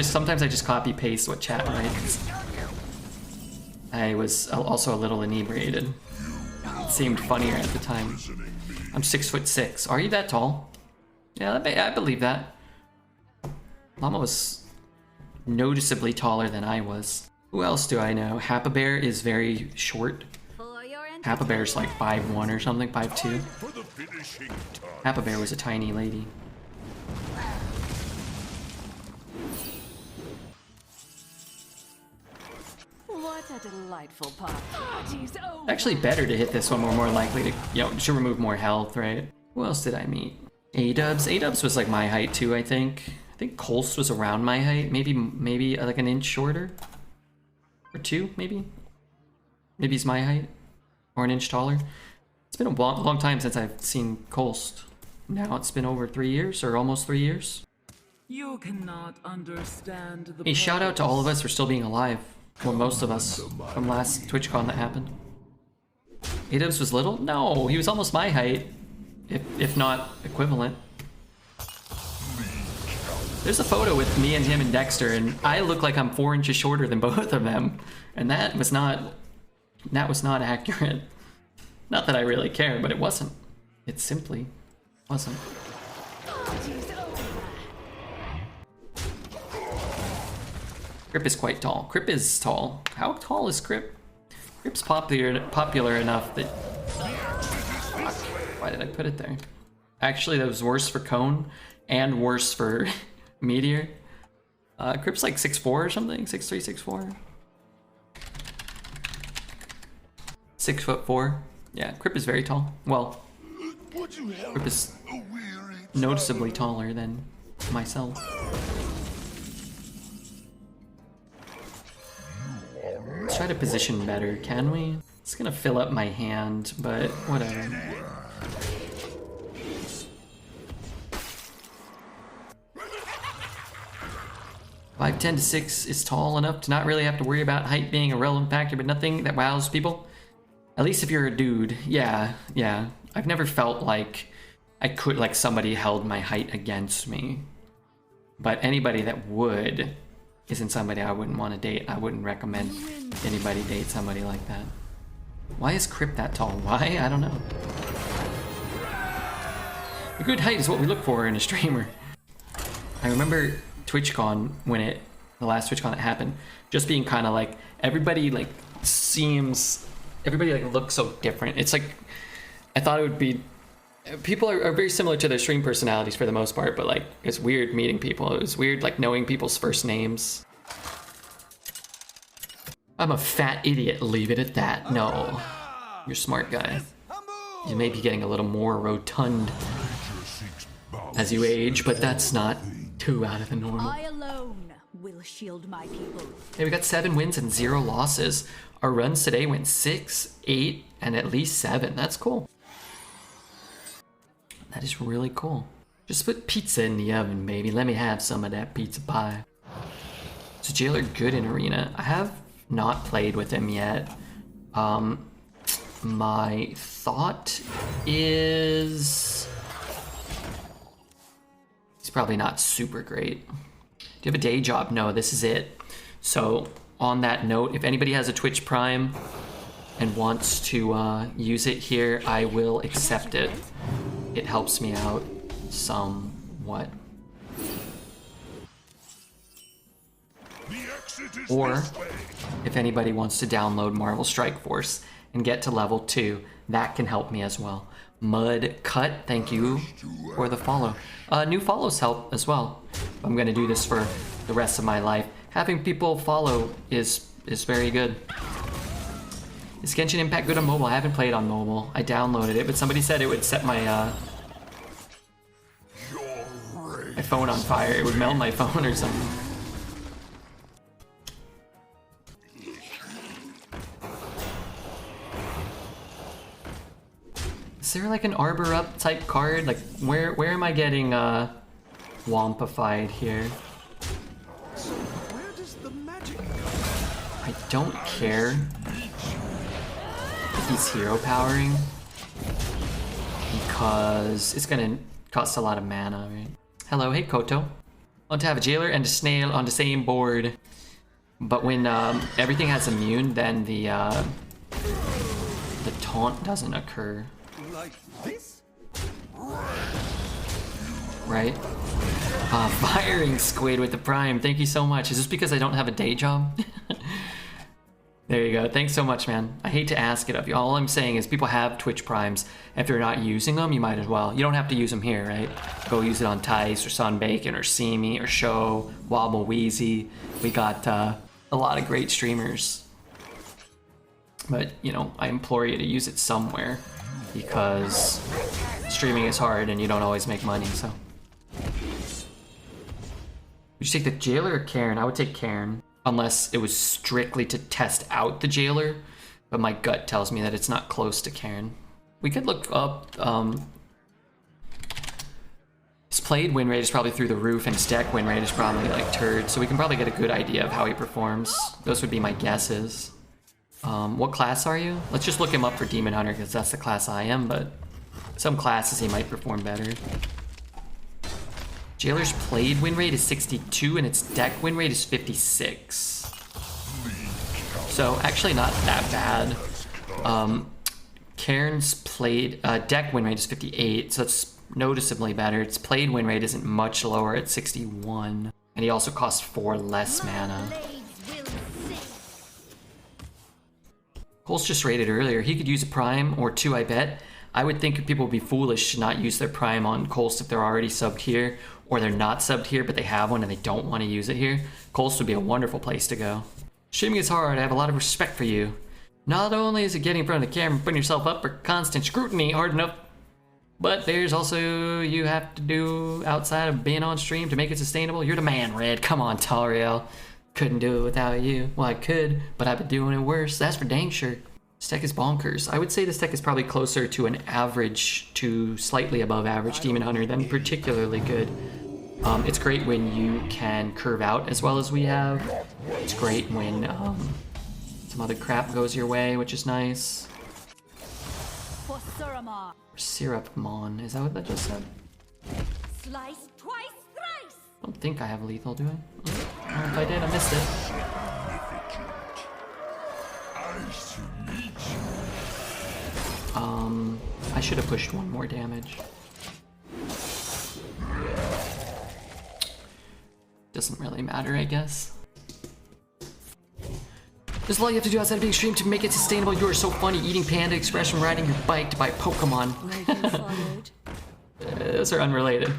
Sometimes I just copy paste what chat writes. I was also a little inebriated. It seemed funnier at the time. I'm 6'6". Are you that tall? Yeah, I believe that. Llama was noticeably taller than I was. Who else do I know? Hapabear is very short. Hapabear's like 5'1" or something, 5'2". Hapabear was a tiny lady. What a delightful party. Actually better to hit this one. We're more likely to, to remove more health, right? Who else did I meet? A-dubs. A-dubs was like my height too, I think. I think Colst was around my height. Maybe like an inch shorter. Or 2, maybe? Maybe he's my height. Or an inch taller. It's been a long time since I've seen Colst. Now it's been over 3 years, or almost 3 years. You cannot understand the Hey, shout out to all of us for still being alive. Well, most of us from last TwitchCon that happened. A-dubs was little? No, he was almost my height, if not equivalent. There's a photo with me and him and Dexter, and I look like I'm 4 inches shorter than both of them, and that was not accurate. Not that I really care, but it wasn't. It simply wasn't. Crip is quite tall. Crip is tall. How tall is Crip? Crip's popular enough that... Why did I put it there? Actually, that was worse for Cone and worse for Meteor. Crip's like 6'4" or something. 6'3", 6'4". 6'4". Yeah, Crip is very tall. Well, Crip is noticeably taller than myself. Let's try to position better, can we? It's gonna fill up my hand, but whatever. Five 10 to 6 is tall enough to not really have to worry about height being a relevant factor, but nothing that wows people. At least if you're a dude. Yeah. I've never felt like somebody held my height against me. But anybody that would isn't somebody I wouldn't want to date. I wouldn't recommend anybody date somebody like that. Why is Crip that tall? Why? I don't know. A good height is what we look for in a streamer. I remember TwitchCon the last TwitchCon that happened, just being kind of like, everybody like looks so different. It's like, I thought it would be, people are very similar to their stream personalities for the most part, but like, it's weird meeting people. It was weird like knowing people's first names. I'm a fat idiot, leave it at that. No, you're a smart guy. You may be getting a little more rotund as you age, but that's not too out of the normal. I alone will shield my people. Hey, we got 7 wins and 0 losses. Our runs today went 6, 8, and at least 7. That's cool. That is really cool. Just put pizza in the oven, baby. Let me have some of that pizza pie. Is Jailer good in Arena? I have not played with him yet. My thought is... he's probably not super great. Do you have a day job? No, this is it. So on that note, if anybody has a Twitch Prime and wants to use it here, I will accept it. It helps me out somewhat. Exit is Or this way. if anybody wants to download Marvel Strike Force and get to level 2, that can help me as well. Mud Cut, thank you for the follow. New follows help as well. I'm gonna do this for the rest of my life. Having people follow is very good. Is Genshin Impact good on mobile? I haven't played on mobile. I downloaded it, but somebody said it would set my my phone on fire. It would melt my phone or something. Is there like an Arbor Up type card? Like where am I getting Wompified here? So where does the magic go? I don't care if he's hero powering because it's gonna cost a lot of mana, right? Hello, hey Koto. Want to have a jailer and a snail on the same board, but when everything has immune, then the taunt doesn't occur. Like this? Right? Firing Squid with the Prime. Thank you so much. Is this because I don't have a day job? There you go. Thanks so much, man. I hate to ask it of you. All I'm saying is people have Twitch Primes. If they're not using them, you might as well. You don't have to use them here, right? Go use it on Tice or Sunbacon or Seamy or Show, Wobble Wheezy. We got a lot of great streamers. But, you know, I implore you to use it somewhere because streaming is hard and you don't always make money, so. Would you take the Jailer or Cairn? I would take Cairn. Unless it was strictly to test out the Jailer, but my gut tells me that it's not close to Cairn. We could look up, his played win rate is probably through the roof and his deck win rate is probably like turd, so we can probably get a good idea of how he performs. Those would be my guesses. What class are you? Let's just look him up for Demon Hunter because that's the class I am, but some classes he might perform better. Jailer's played win rate is 62 and its deck win rate is 56. So actually not that bad. Cairn's played deck win rate is 58, so it's noticeably better. Its played win rate isn't much lower at 61. And he also costs 4 less mana. Cole's just rated earlier. He could use a Prime or 2, I bet. I would think people would be foolish to not use their Prime on Colst if they're already subbed here, or they're not subbed here but they have one and they don't want to use it here. Colst would be a wonderful place to go. Streaming is hard. I have a lot of respect for you. Not only is it getting in front of the camera and putting yourself up for constant scrutiny hard enough, but there's also you have to do outside of being on stream to make it sustainable. You're the man, Red. Come on, Tariel. Couldn't do it without you. Well, I could, but I've been doing it worse. That's for dang sure. This deck is bonkers. I would say this deck is probably closer to an average to slightly above average Demon Hunter than particularly good. It's great when you can curve out as well as we have. It's great when some other crap goes your way, which is nice. For Suramar. Syrupmon, is that what that just said? Slice twice, thrice. I don't think I have lethal, do I? Oh, if I did, I missed it. I should have pushed 1 more damage. Doesn't really matter, I guess. This is all you have to do outside of being streamed to make it sustainable. You are so funny. Eating panda expression, riding your bike to buy Pokemon. Those are unrelated.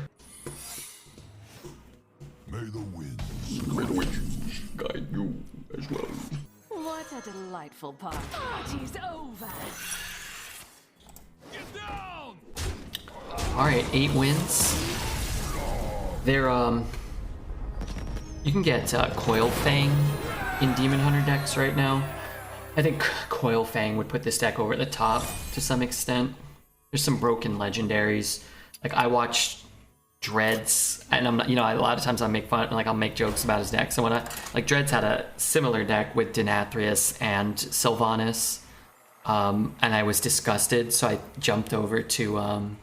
May the winds Guide you as well. What a delightful party. Party's over. get down! Alright, 8 wins. They're, you can get Coil Fang in Demon Hunter decks right now. I think Coil Fang would put this deck over the top to some extent. There's some broken legendaries. Like, I watched Dreads, and I'm not, you know, a lot of times I make fun, like, I'll make jokes about his deck. So when like, Dreads had a similar deck with Denathrius and Sylvanas, and I was disgusted, so I jumped over to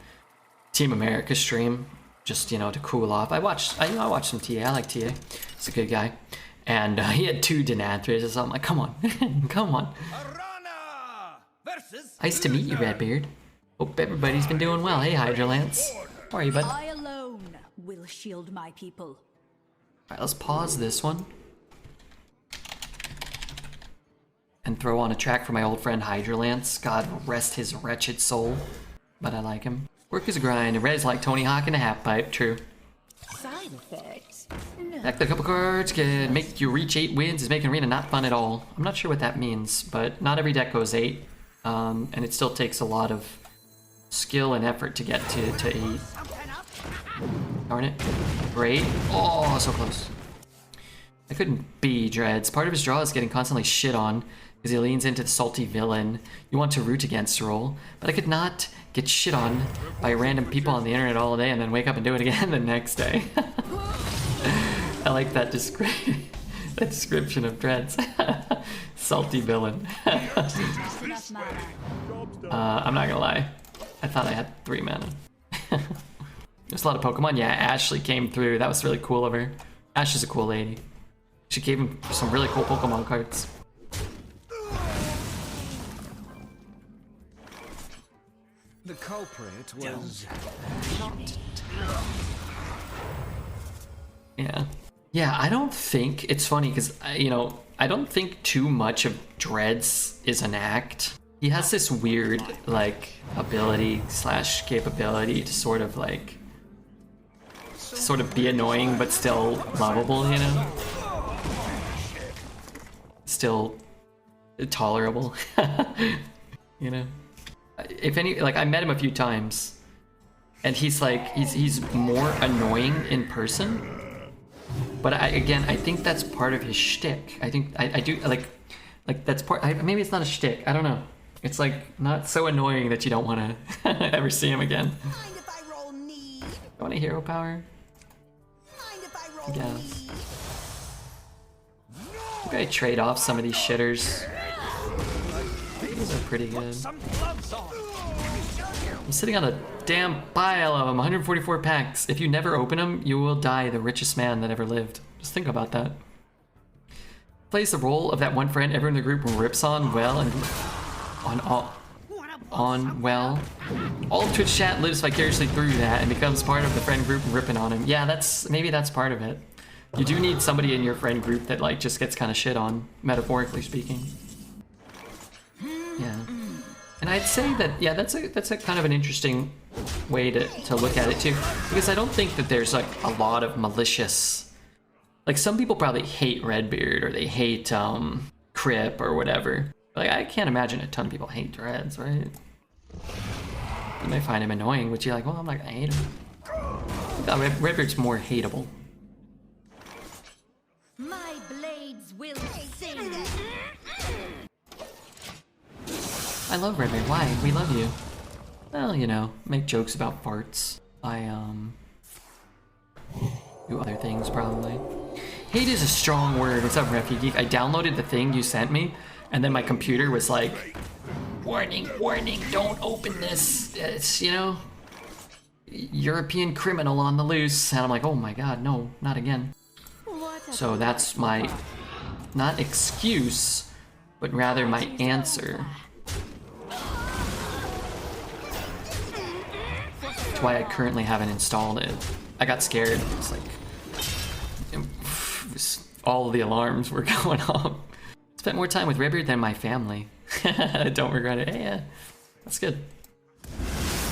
Team America stream, just, you know, to cool off. I watched some TA. I like TA. He's a good guy. And he had 2 Denathrius, so I'm like, come on, come on. Nice to meet you, Redbeard. Hope everybody's been doing well. Hey, Hydrolance. How are you, bud? I alone will shield my people. Alright, let's pause this one. and throw on a track for my old friend Hydralance. God rest his wretched soul. But I like him. Work is a grind, and red's like Tony Hawk in a half pipe, true. Side effects? No. Back to a couple cards can make you reach 8 wins is making arena not fun at all. I'm not sure what that means, but not every deck goes 8. And it still takes a lot of skill and effort to get to 8. Darn it. Great. Oh, so close. I couldn't be Dreads. Part of his draw is getting constantly shit on because he leans into the salty villain you want to root against role, but I could not get shit on by random people on the internet all day and then wake up and do it again the next day. I like that that description of Dreads. Salty villain. I'm not gonna lie. I thought I had 3 mana. There's a lot of Pokemon. Yeah, Ashley came through. That was really cool of her. Ash is a cool lady. She gave him some really cool Pokemon cards. The culprit was not. Yeah. Yeah, I don't think it's funny because, you know, I don't think too much of Dreads is an act. He has this weird, like, ability / capability to sort of, like, be annoying but still lovable, you know? Still tolerable, you know? If any, like, I met him a few times, and he's like, he's more annoying in person. But I think that's part of his shtick. I think I do like that's part. Maybe it's not a shtick. I don't know. It's like not so annoying that you don't want to ever see him again. Mind if I roll need? You want a hero power? Mind if I roll Yes. I'm gonna trade off some of these shitters. These are pretty good. I'm sitting on a damn pile of them, 144 packs. If you never open them, you will die the richest man that ever lived. Just think about that. Plays the role of that one friend everyone in the group rips on well and on well. All of Twitch chat lives vicariously through that and becomes part of the friend group ripping on him. Yeah, maybe that's part of it. You do need somebody in your friend group that like just gets kind of shit on, metaphorically speaking. Yeah. And I'd say that, yeah, that's a kind of an interesting way to look at it too, because I don't think that there's like a lot of malicious, like some people probably hate Redbeard or they hate Crip or whatever. Like I can't imagine a ton of people hate Dreads, right? You might find him annoying, but you're like, well, I'm not gonna hate him. Redbeard's more hateable. My blades will sing. I love Redbeard. Why? We love you. Well, you know, make jokes about farts. I do other things probably. Hate is a strong word. What's up, Refugee Geek? I downloaded the thing you sent me, and then my computer was like, warning, warning, don't open this. It's, you know, European criminal on the loose. And I'm like, oh my god, no, not again. So that's my, not excuse, but rather my answer. That's why I currently haven't installed it. I got scared. It's like all of the alarms were going off. Spent more time with Redbeard than my family. I don't regret it. Hey, yeah, that's good.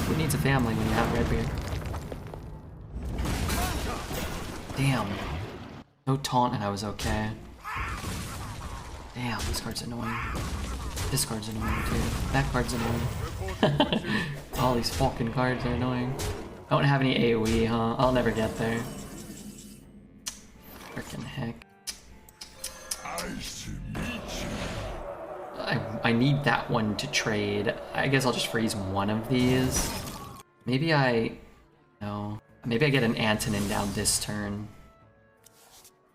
Who needs a family when you have Redbeard? Damn. No taunt and I was okay. Damn, this card's annoying. This card's annoying too. That card's annoying. All these fucking cards are annoying. I don't have any AoE, huh? I'll never get there. Frickin' heck. I need that one to trade. I guess I'll just freeze one of these. Maybe no. Maybe I get an Antonin down this turn.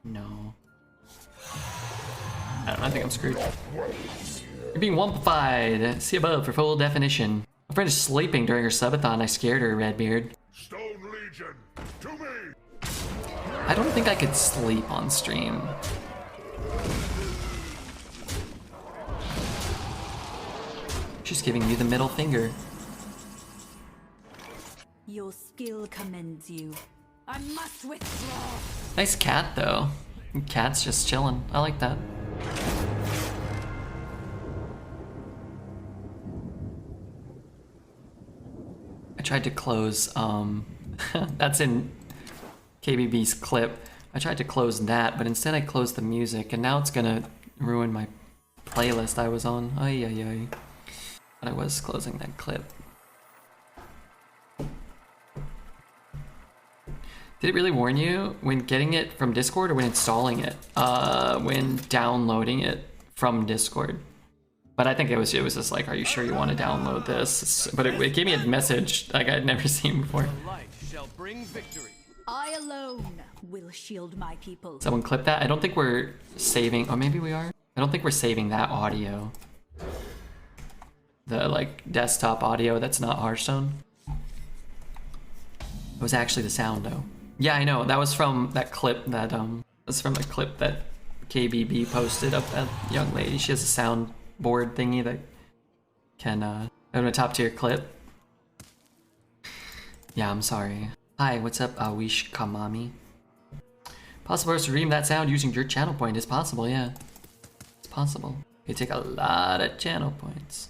No. I don't know, I think I'm screwed. You're being wumpified. See above for full definition. My friend is sleeping during her subathon. I scared her, Redbeard. Stone Legion, to me! I don't think I could sleep on stream. She's giving you the middle finger. Your skill commends you. I must withdraw. Nice cat, though. Cat's just chilling. I like that. tried to close, that's in KBB's clip. I tried to close that, but instead I closed the music, and now it's gonna ruin my playlist I was on. Ay, ay, ay. But I was closing that clip. Did it really warn you when getting it from Discord or when installing it? When downloading it from Discord. But I think it was just like, are you sure you want to download this? But it gave me a message like I'd never seen before. Light shall bring victory. I alone will shield my people. Someone clip that? I don't think we're saving, oh maybe we are? I don't think we're saving that audio. The like desktop audio that's not Hearthstone. It was actually the sound though. Yeah, I know, that was from that clip that, that's from the clip that KBB posted of that young lady. She has a soundboard thingy that can, go to a top tier clip. Yeah, I'm sorry. Hi, what's up, Awish Kamami? Possible to redeem that sound using your channel point is possible, yeah. It's possible. You take a lot of channel points.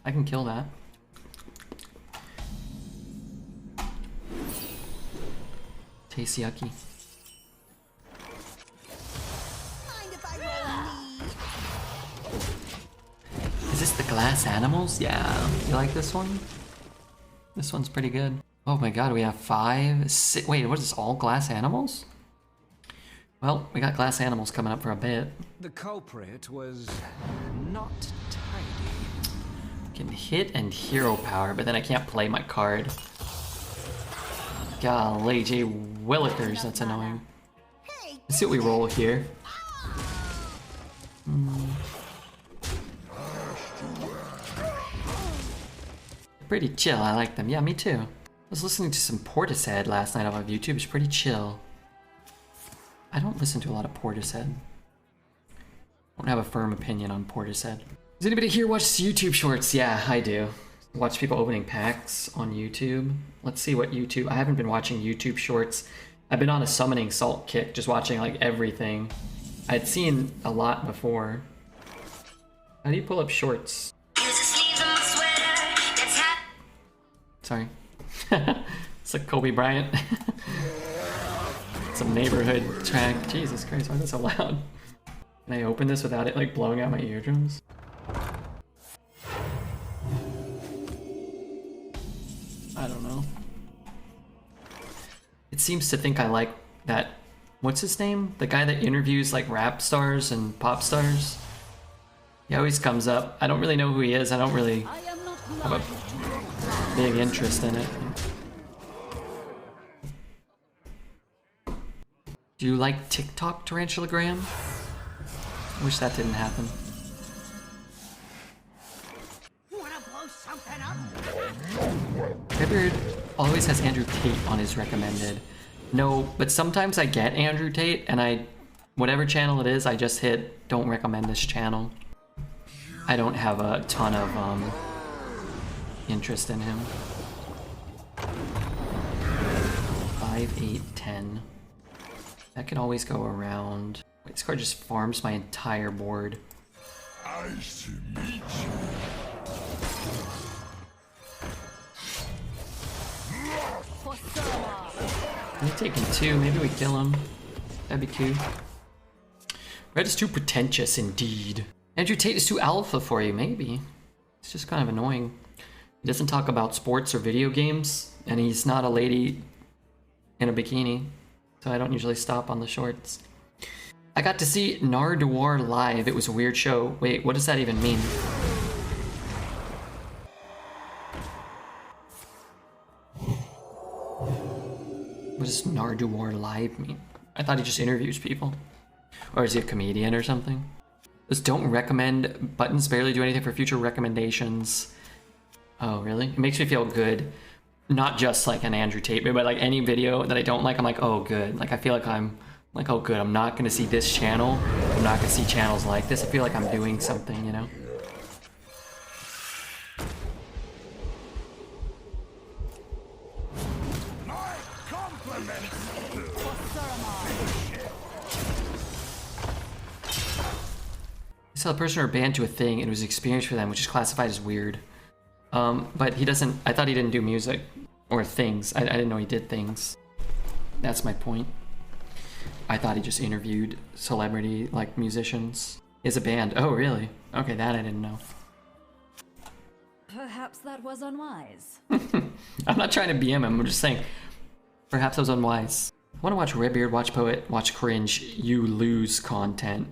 I can kill that. Tastes yucky. Mind if I roll knee? Is this the glass animals? Yeah. You like this one? This one's pretty good. Oh my god, we have 5, 6. Wait, what is this? All glass animals? Well, we got glass animals coming up for a bit. The culprit was not tidy. Can hit and hero power, but then I can't play my card. Golly, Jay Willikers, that's annoying. Hey, Let's see what we roll here. Pretty chill, I like them. Yeah, me too. I was listening to some Portishead last night on YouTube. It's pretty chill. I don't listen to a lot of Portishead. I don't have a firm opinion on Portishead. Does anybody here watch YouTube shorts? Yeah, I do. Watch people opening packs on YouTube. Let's see what YouTube... I haven't been watching YouTube shorts. I've been on a summoning salt kick, just watching like everything. I'd seen a lot before. How do you pull up shorts? Sorry. It's like Kobe Bryant. Some neighborhood track. Jesus Christ, why is that so loud? Can I open this without it like blowing out my eardrums? I don't know. It seems to think I like that. What's his name? The guy that interviews like rap stars and pop stars? He always comes up. I don't really know who he is. I don't really have a big interest in it. Do you like TikTok, Tarantulagram? Wish that didn't happen. Redbeard always has Andrew Tate on his recommended. No, but sometimes I get Andrew Tate and whatever channel it is, I just hit don't recommend this channel. I don't have a ton of interest in him. 5, 8, 10. That can always go around. Wait, this card just farms my entire board. Nice to meet you. He's taking 2. Maybe we kill him. That'd be cute. Red is too pretentious, indeed. Andrew Tate is too alpha for you, maybe. It's just kind of annoying. He doesn't talk about sports or video games, and he's not a lady in a bikini, so I don't usually stop on the shorts. I got to see Nathria live. It was a weird show. Wait, what does that even mean? What does Nathria live mean? I thought he just interviews people. Or is he a comedian or something? Just don't recommend buttons barely do anything for future recommendations. Oh, really? It makes me feel good. Not just like an Andrew Tate, but like any video that I don't like, I'm like, oh, good. Like, I feel like I'm like, oh, good. I'm not going to see this channel. I'm not going to see channels like this. I feel like I'm doing something, you know? My compliments. tell a person or band to a thing, and it was an experience for them, which is classified as weird. But he doesn't. I thought he didn't do music or things. I didn't know he did things. That's my point. I thought he just interviewed celebrity like musicians. He has a band. Oh, really? Okay, that I didn't know. Perhaps that was unwise. I'm not trying to BM him. I'm just saying. Perhaps I was unwise. I want to watch Redbeard, watch Poet, watch Cringe, You Lose content.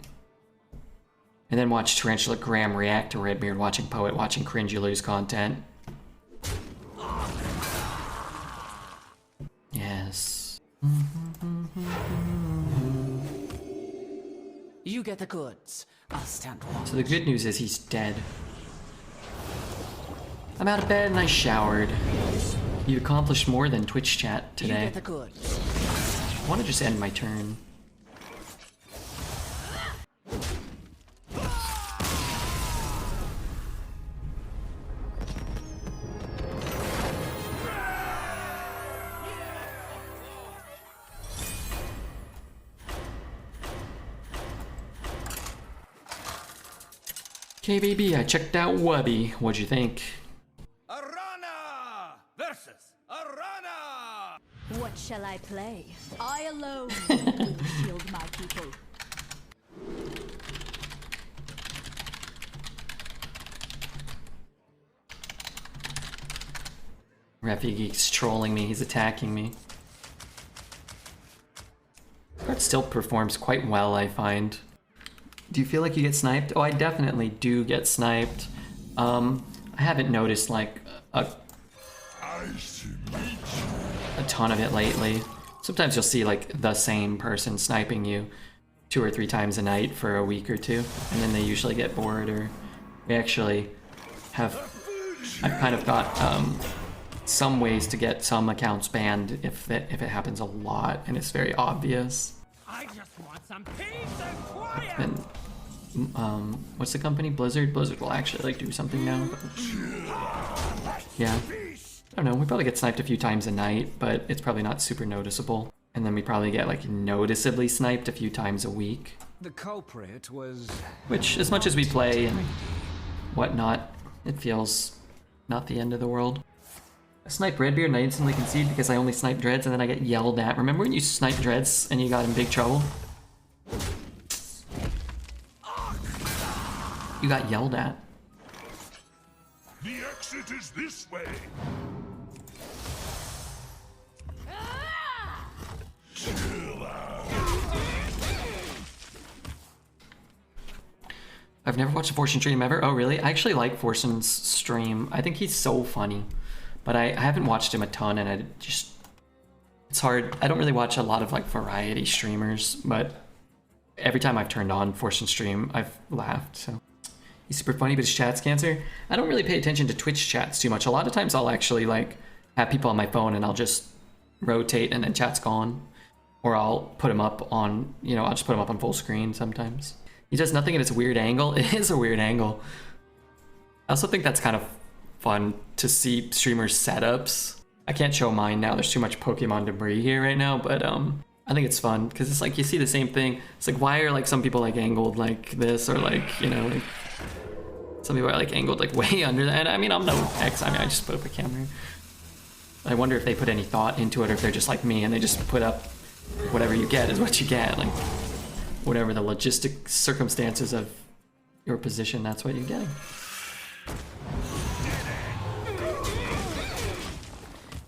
And then watch Tarantula Graham react to Redbeard, watching Poet, watching Cringe, You Lose content. Yes. You get the goods. I'll stand watch. So the good news is he's dead. I'm out of bed and I showered. You accomplished more than Twitch chat today. You get the goods. I want to just end my turn. Okay, baby, I checked out Wubby. What'd you think? Arana versus Arana. What shall I play? I alone will shield my people. Refi Geek's trolling me, he's attacking me. Card still performs quite well, I find. Do you feel like you get sniped? Oh, I definitely do get sniped. I haven't noticed like a ton of it lately. Sometimes you'll see like the same person sniping you 2 or 3 times a night for a week or 2, and then they usually get bored, or we actually have, I've kind of got some ways to get some accounts banned if it happens a lot and it's very obvious. I just want some peace and quiet. And what's the company? Blizzard? Blizzard will actually like do something now. But yeah. I don't know, we probably get sniped a few times a night, but it's probably not super noticeable. And then we probably get like noticeably sniped a few times a week. The culprit was. Which, as much as we play and whatnot, it feels not the end of the world. I snipe Redbeard and I instantly concede because I only snipe Dreads and then I get yelled at. Remember when you sniped Dreads and you got in big trouble? You got yelled at. The exit is this way. I've never watched a Fortune stream ever. Oh, really? I actually like Fortune's stream. I think he's so funny. But I haven't watched him a ton, and I just... It's hard. I don't really watch a lot of, like, variety streamers, but every time I've turned on Fortune stream, I've laughed, so... He's super funny, but his chat's cancer. I don't really pay attention to Twitch chats too much. A lot of times I'll actually, like, have people on my phone, and I'll just rotate, and then chat's gone. Or I'll put him up on, you know, I'll just put him up on full screen sometimes. He does nothing at its weird angle. It is a weird angle. I also think that's kind of fun to see streamers' setups. I can't show mine now. There's too much Pokemon debris here right now, but I think it's fun because it's like you see the same thing. It's like, why are like some people like angled like this, or like, you know, like some people are like angled like way under that. And I mean, I'm no X. I mean, I just put up a camera. I wonder if they put any thought into it, or if they're just like me and they just put up whatever you get is what you get. Like whatever the logistic circumstances of your position, that's what you're getting.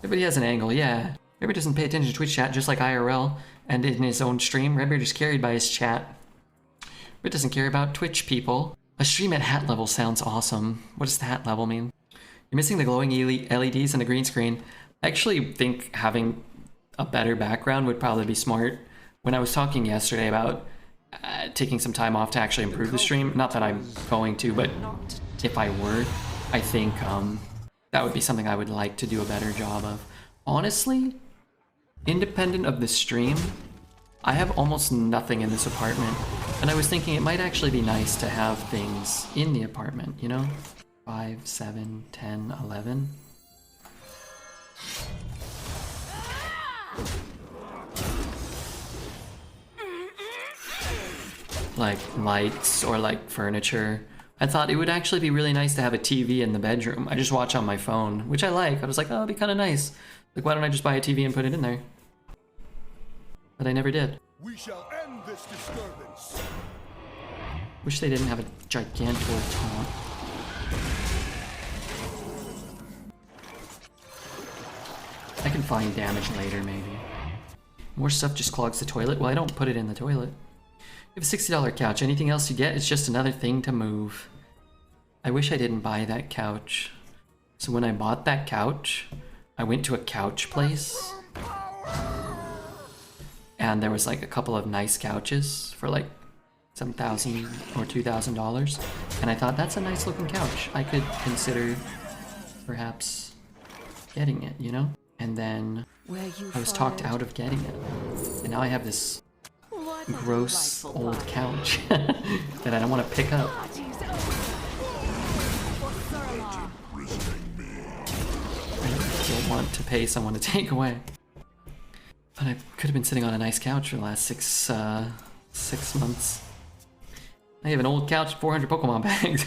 Everybody has an angle, yeah. Redbeard doesn't pay attention to Twitch chat, just like IRL, and in his own stream. Redbeard is carried by his chat. Redbeard doesn't care about Twitch people. A stream at hat level sounds awesome. What does the hat level mean? You're missing the glowing LEDs and the green screen. I actually think having a better background would probably be smart. When I was talking yesterday about taking some time off to actually improve the stream, not that I'm going to, but if I were, I think that would be something I would like to do a better job of. Honestly, independent of the stream, I have almost nothing in this apartment, and I was thinking it might actually be nice to have things in the apartment, you know? 5, 7, 10, 11. like lights or like furniture. I thought it would actually be really nice to have a TV in the bedroom. I just watch on my phone, which I like. I was like, oh, it'd be kind of nice. Like, why don't I just buy a TV and put it in there? But I never did. We shall end this disturbance. Wish they didn't have a gigantor taunt. I can find damage later, maybe. More stuff just clogs the toilet. Well, I don't put it in the toilet. You have a $60 couch. Anything else you get is just another thing to move. I wish I didn't buy that couch. So when I bought that couch, I went to a couch place. And there was like a couple of nice couches for like $7,000 or $2,000. And I thought, that's a nice looking couch. I could consider perhaps getting it, you know? And then I was talked out of getting it. And now I have this gross old couch that I don't want to pick up. I don't want to pay someone to take away. But I could have been sitting on a nice couch for the last six months. I have an old couch, 400 Pokemon bags.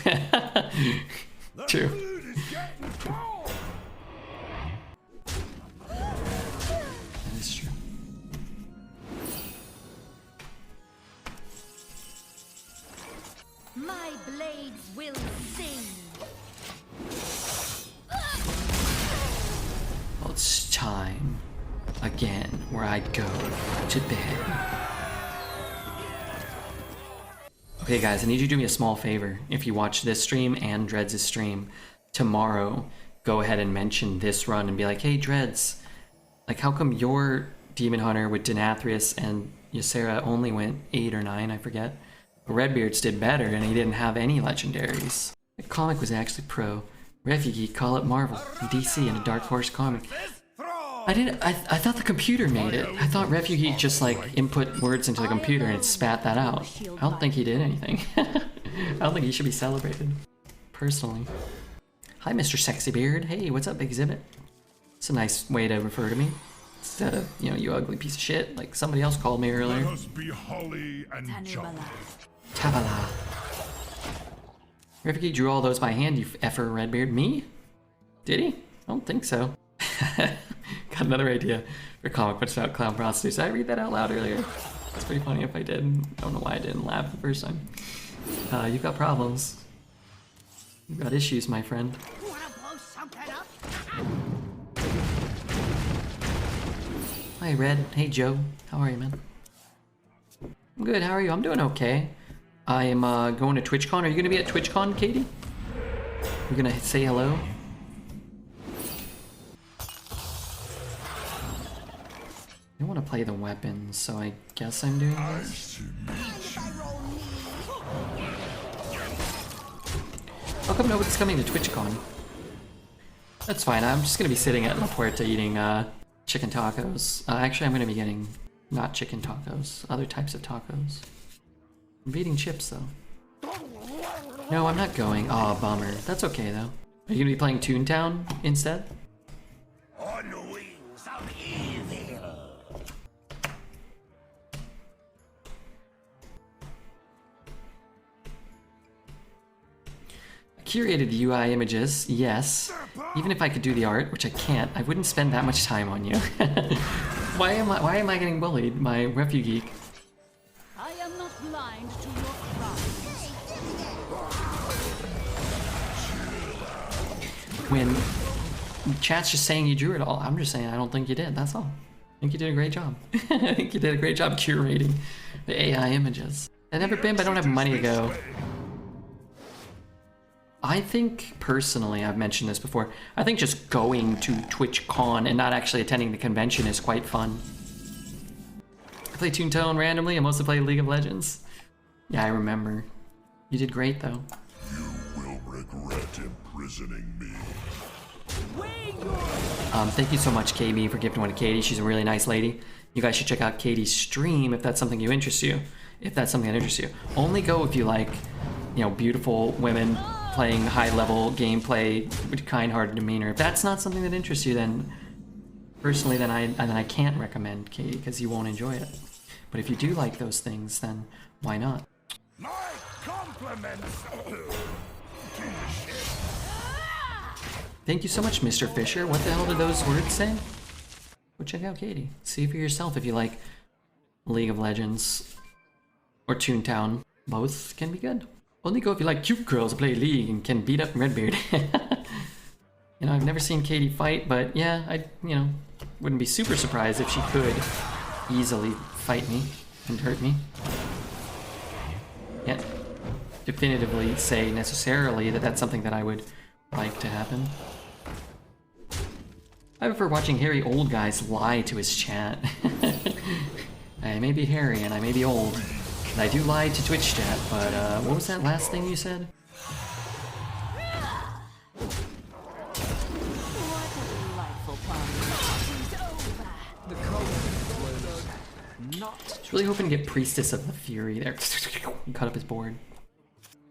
True. That is true. My blades will sing. Well, it's time again where I'd go to bed. Okay guys, I need you to do me a small favor. If you watch this stream and Dreads' stream tomorrow, go ahead and mention this run and be like, hey Dreads, like how come your Demon Hunter with Denathrius and Ysera only went 8 or 9, I forget. But Redbeard's did better and he didn't have any legendaries. The comic was actually pro. Refugee, call it Marvel, DC, and a Dark Horse comic. I thought the computer made it. I thought Refugee just like input words into the computer and it spat that out. I don't think he did anything. I don't think he should be celebrated, personally. Hi, Mr. Sexybeard. Hey, what's up, Exhibit? It's a nice way to refer to me. Instead of, you know, you ugly piece of shit, like somebody else called me earlier. Let us be holly and jump. Tabala. Refugee drew all those by hand, you effer, Redbeard. Me? Did he? I don't think so. Got another idea for comic books about clown prostitutes. Did I read that out loud earlier? It's pretty funny if I did. I don't know why I didn't laugh the first time. You've got problems. You've got issues, my friend. Hi, Red. Hey, Joe. How are you, man? I'm good. How are you? I'm doing okay. I am going to TwitchCon. Are you going to be at TwitchCon, Katie? You're going to say hello? I want to play the weapons, so I guess I'm doing this. How come nobody's coming to TwitchCon? That's fine, I'm just going to be sitting at La Puerta eating chicken tacos. Actually, I'm going to be getting not chicken tacos, other types of tacos. I'm eating chips, though. No, I'm not going. Aw, bummer. That's okay, though. Are you going to be playing Toontown instead? On the wings of evil. Curated UI images, yes. Even if I could do the art, which I can't, I wouldn't spend that much time on you. Why am I getting bullied, my refugee? I am not blind to your cries. When chat's just saying you drew it all, I'm just saying I don't think you did, that's all. I think you did a great job. I think you did a great job curating the AI images. I've never been, but I don't have money to go. I think, personally, I've mentioned this before, I think just going to TwitchCon and not actually attending the convention is quite fun. I play Toontown randomly, I mostly play League of Legends. Yeah, I remember. You did great, though. You will regret imprisoning me. Thank you so much, KB, for gifting one to Katie. She's a really nice lady. You guys should check out Katie's stream if that's something you interest you. If that's something that interests you. Only go if you like, you know, beautiful women playing high-level gameplay with kind-hearted demeanor. If that's not something that interests you, then personally, then I can't recommend Katie because you won't enjoy it. But if you do like those things, then why not? My compliments to the ship. Thank you so much, Mr. Fisher. What the hell did those words say? Go check out Katie. See for yourself if you like League of Legends or Toontown. Both can be good. Only go if you like cute girls who play League and can beat up Redbeard. You know, I've never seen Katie fight, but yeah, I, wouldn't be super surprised if she could easily fight me and hurt me. Can't definitively say necessarily that that's something that I would like to happen. I prefer watching hairy old guys lie to his chat. I may be hairy and I may be old, and I do lie to Twitch chat, but what was that last thing you said? I was really hoping to get Priestess of the Fury there. Cut up his board.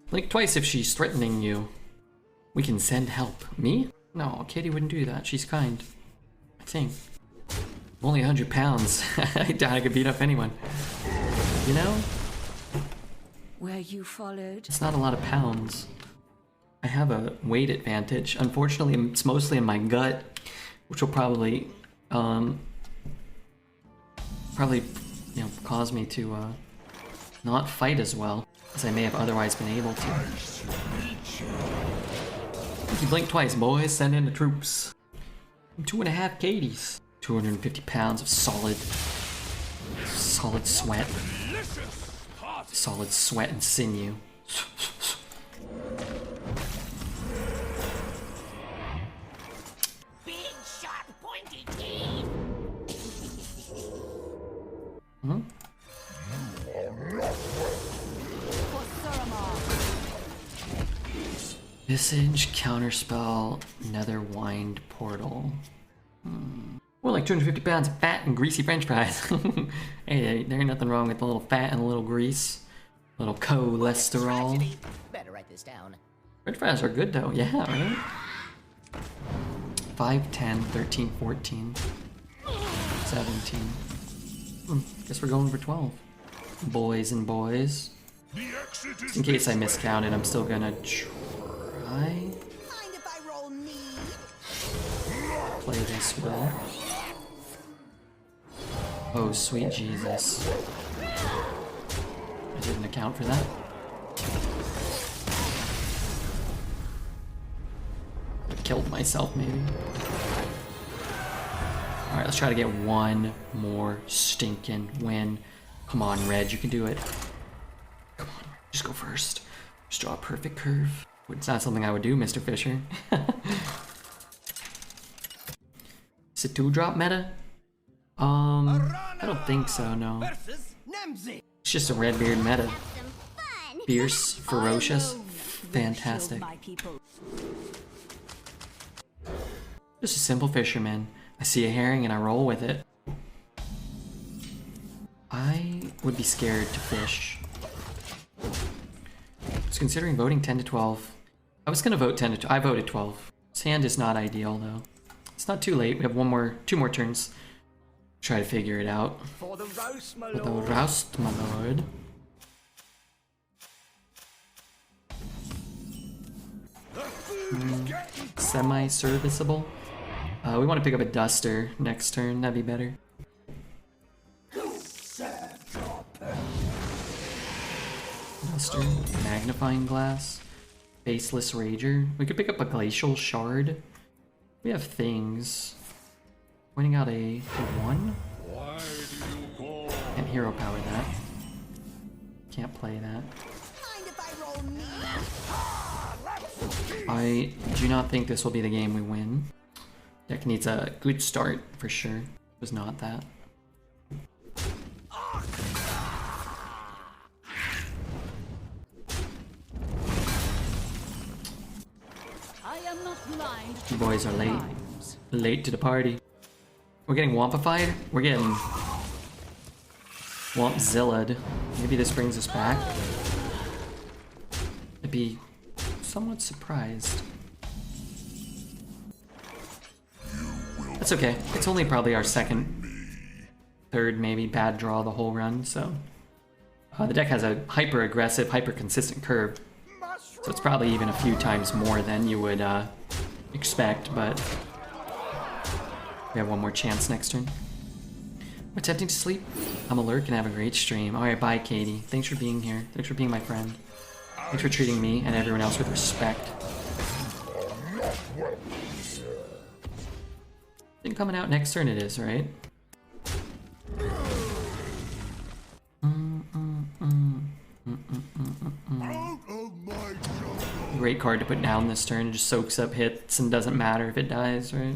Blink twice if she's threatening you. We can send help. Me? No, Katie wouldn't do that. She's kind. I think. I'm only 100 pounds. I doubt I could beat up anyone. You know? Where you followed? It's not a lot of pounds. I have a weight advantage. Unfortunately, it's mostly in my gut, which will probably, cause me to not fight as well as I may have otherwise been able to. If you blink twice, boys, send in the troops. 2.5 Katies. 250 pounds of solid sweat. Solid sweat and sinew. Big, sharp, pointy teeth. Hmm? Visage, Counterspell, Netherwind Portal. More like 250 pounds of fat and greasy french fries. Hey, there ain't nothing wrong with a little fat and a little grease. A little cholesterol. Better write this down. French fries are good though, yeah, right? 5, 10, 13, 14, 17. Guess we're going for 12. Boys and boys. Just in case I miscounted, I'm still gonna try. Mind if I roll me? Play this well. Oh, sweet Jesus. I didn't account for that. I killed myself, maybe. Alright, let's try to get one more stinking win. Come on, Reg, you can do it. Come on, just go first. Just draw a perfect curve. It's not something I would do, Mr. Fisher. Is it 2-drop meta? I don't think so, no. It's just a Redbeard meta. Fierce, ferocious, fantastic. Just a simple fisherman. I see a herring and I roll with it. I would be scared to fish. I was considering voting 10 to 12. I was gonna vote 10 to 12. I voted 12. Sand is not ideal though. It's not too late. We have two more turns. Try to figure it out. For the roast, my For the lord. roust, my lord. Semi-serviceable. We want to pick up a duster next turn. That'd be better. Duster, magnifying glass, faceless rager. We could pick up a glacial shard. We have things. Pointing out a 1. Can't hero power that. Can't play that. Mind if I roll me? I do not think this will be the game we win. Deck needs a good start for sure. It was not that. I am not blind. You boys are late. Late to the party. We're getting Wampified? We're getting Wampzilla'd. Maybe this brings us back. I'd be somewhat surprised. That's okay. It's only probably our second, third maybe bad draw the whole run, so The deck has a hyper-aggressive, hyper-consistent curve, so it's probably even a few times more than you would expect, but we have one more chance next turn. I'm attempting to sleep. I'm alert and have a great stream. Alright, bye Katie. Thanks for being here. Thanks for being my friend. Thanks for treating me and everyone else with respect. I think coming out next turn it is, right? Great card to put down this turn. It just soaks up hits and doesn't matter if it dies, right?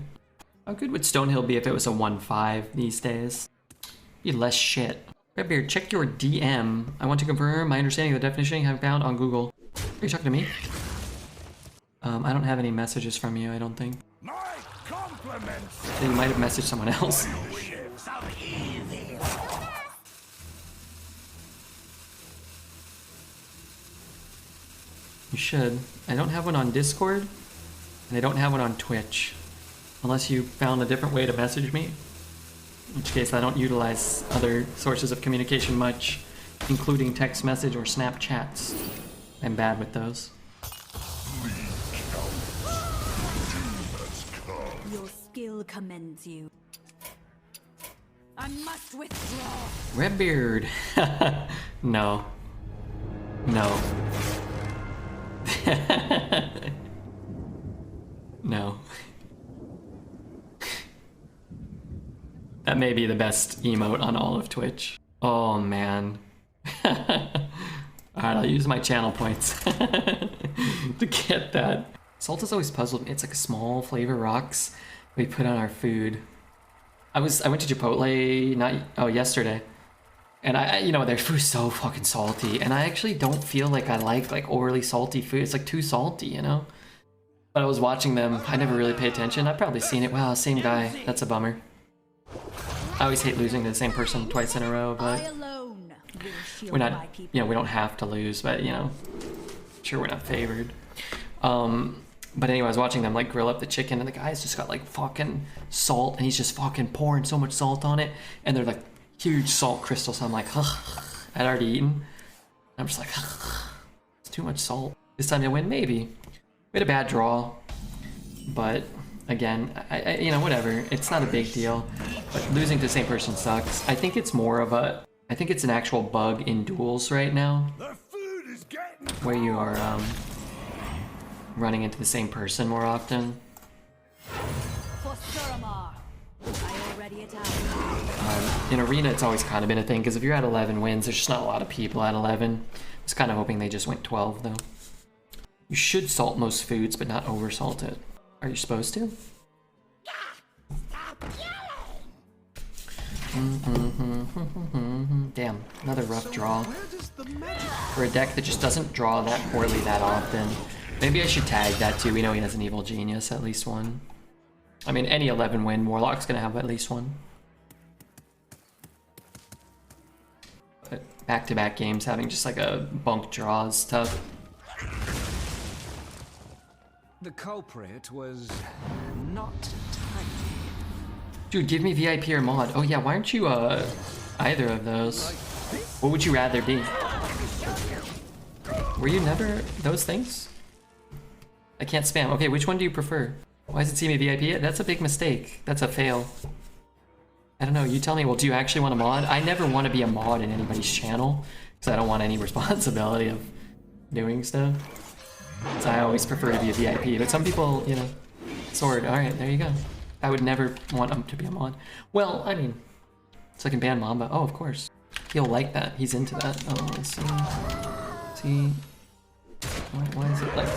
How good would Stonehill be if it was a 1/5 these days? Be less shit. Redbeard, check your DM. I want to confirm my understanding of the definition you have found on Google. Are you talking to me? I don't have any messages from you, I don't think. My compliments. You might have messaged someone else. You should. I don't have one on Discord, and I don't have one on Twitch. Unless you found a different way to message me. In which case I don't utilize other sources of communication much, including text message or Snapchats. I'm bad with those. Your skill commends you. I must withdraw. Redbeard. No. No. No. That may be the best emote on all of Twitch. Oh man. Alright, I'll use my channel points to get that. Salt has always puzzled me. It's like a small flavor rocks we put on our food. I went to Chipotle yesterday. And you know, their food's so fucking salty. And I actually don't feel like I like overly salty food. It's like too salty, you know? But I was watching them. I never really pay attention. I've probably seen it. Wow, same guy. That's a bummer. I always hate losing to the same person twice in a row, but we're not, you know, we don't have to lose, but you know, sure we're not favored. But anyway, I was watching them like grill up the chicken and the guy's just got like fucking salt and he's just fucking pouring so much salt on it. And they're like huge salt crystals. I'm like, I'd already eaten. I'm just like, it's too much salt. This time you'll win, maybe. We had a bad draw, but again, I you know, whatever. It's not a big deal, but losing to the same person sucks. I think it's more of a, I think it's an actual bug in duels right now, where you are running into the same person more often. In Arena, it's always kind of been a thing, because if you're at 11 wins, there's just not a lot of people at 11. I was kind of hoping they just went 12, though. You should salt most foods, but not over-salt it. Are you supposed to? Damn, another rough draw. For a deck that just doesn't draw that poorly that often. Maybe I should tag that too. We know he has an evil genius, at least one. I mean, any 11 win, Warlock's gonna have at least one. But back-to-back games having just like a bunk draw is tough. The culprit was not tiny. Dude, give me VIP or mod. Oh yeah, why aren't you either of those? What would you rather be? Were you never those things? I can't spam. Okay, which one do you prefer? Why does it see me VIP? That's a big mistake. That's a fail. I don't know, you tell me. Well, do you actually want a mod? I never want to be a mod in anybody's channel, because I don't want any responsibility of doing stuff. So I always prefer to be a VIP, but some people, you know, sword. Alright, there you go. I would never want him to be a mod. Well, I mean, so I can ban Mamba. Oh, of course. He'll like that. He's into that. Oh, let's see. See? Why is it like...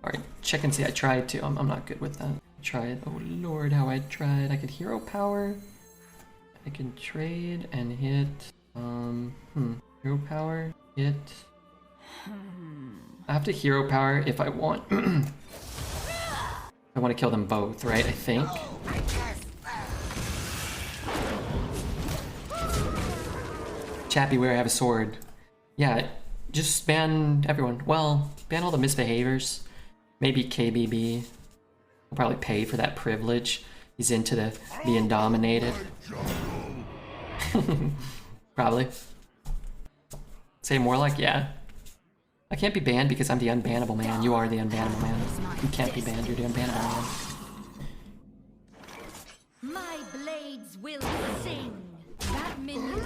Alright, check and see. I tried to. I'm not good with that. I tried. Oh lord, how I tried. I could hero power. I can trade and hit. Hero power, hit. I have to hero power if I want. I want to kill them both, right? I think. Chappy, where I have a sword. Yeah, just ban everyone. Well, ban all the misbehaviors. Maybe KBB. He'll probably pay for that privilege. He's into the being dominated. Probably Probably. Say more like, yeah. I can't be banned because I'm the unbannable man. You are the unbannable man. You can't be banned, you're the unbannable man. My blades will sing. That minion.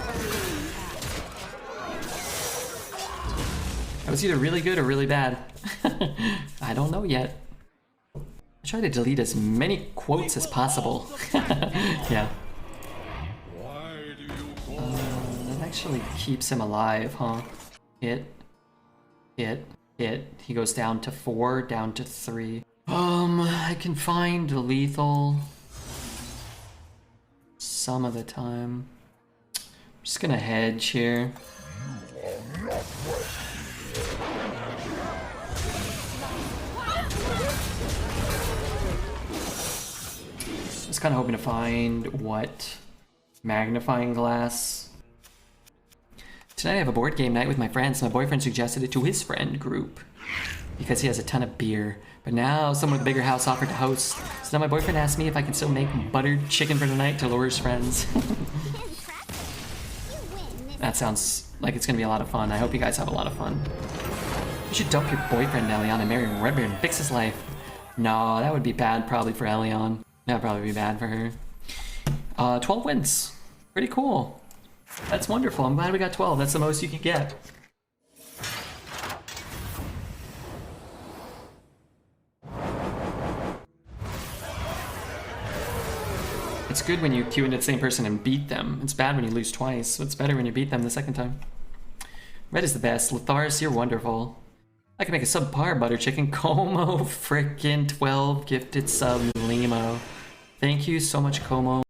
That was either really good or really bad. I don't know yet. I try to delete as many quotes as possible. Yeah. That actually keeps him alive, huh? Hit. He goes down to 4, down to 3. I can find lethal some of the time. I'm just gonna hedge here. Just kind of hoping to find what magnifying glass. Tonight I have a board game night with my friends. My boyfriend suggested it to his friend group because he has a ton of beer. But now someone with a bigger house offered to host. So now my boyfriend asked me if I can still make buttered chicken for tonight to lure his friends. That sounds like it's gonna be a lot of fun. I hope you guys have a lot of fun. You should dump your boyfriend, Elion, and marry Redbeard and fix his life. No, that would be bad probably for Elion. That would probably be bad for her. 12 wins. Pretty cool. That's wonderful. I'm glad we got 12. That's the most you can get. It's good when you queue into the same person and beat them. It's bad when you lose twice, so it's better when you beat them the second time. Red is the best. Latharis, you're wonderful. I can make a subpar butter chicken. Como frickin' 12 gifted sub Limo. Thank you so much, Como.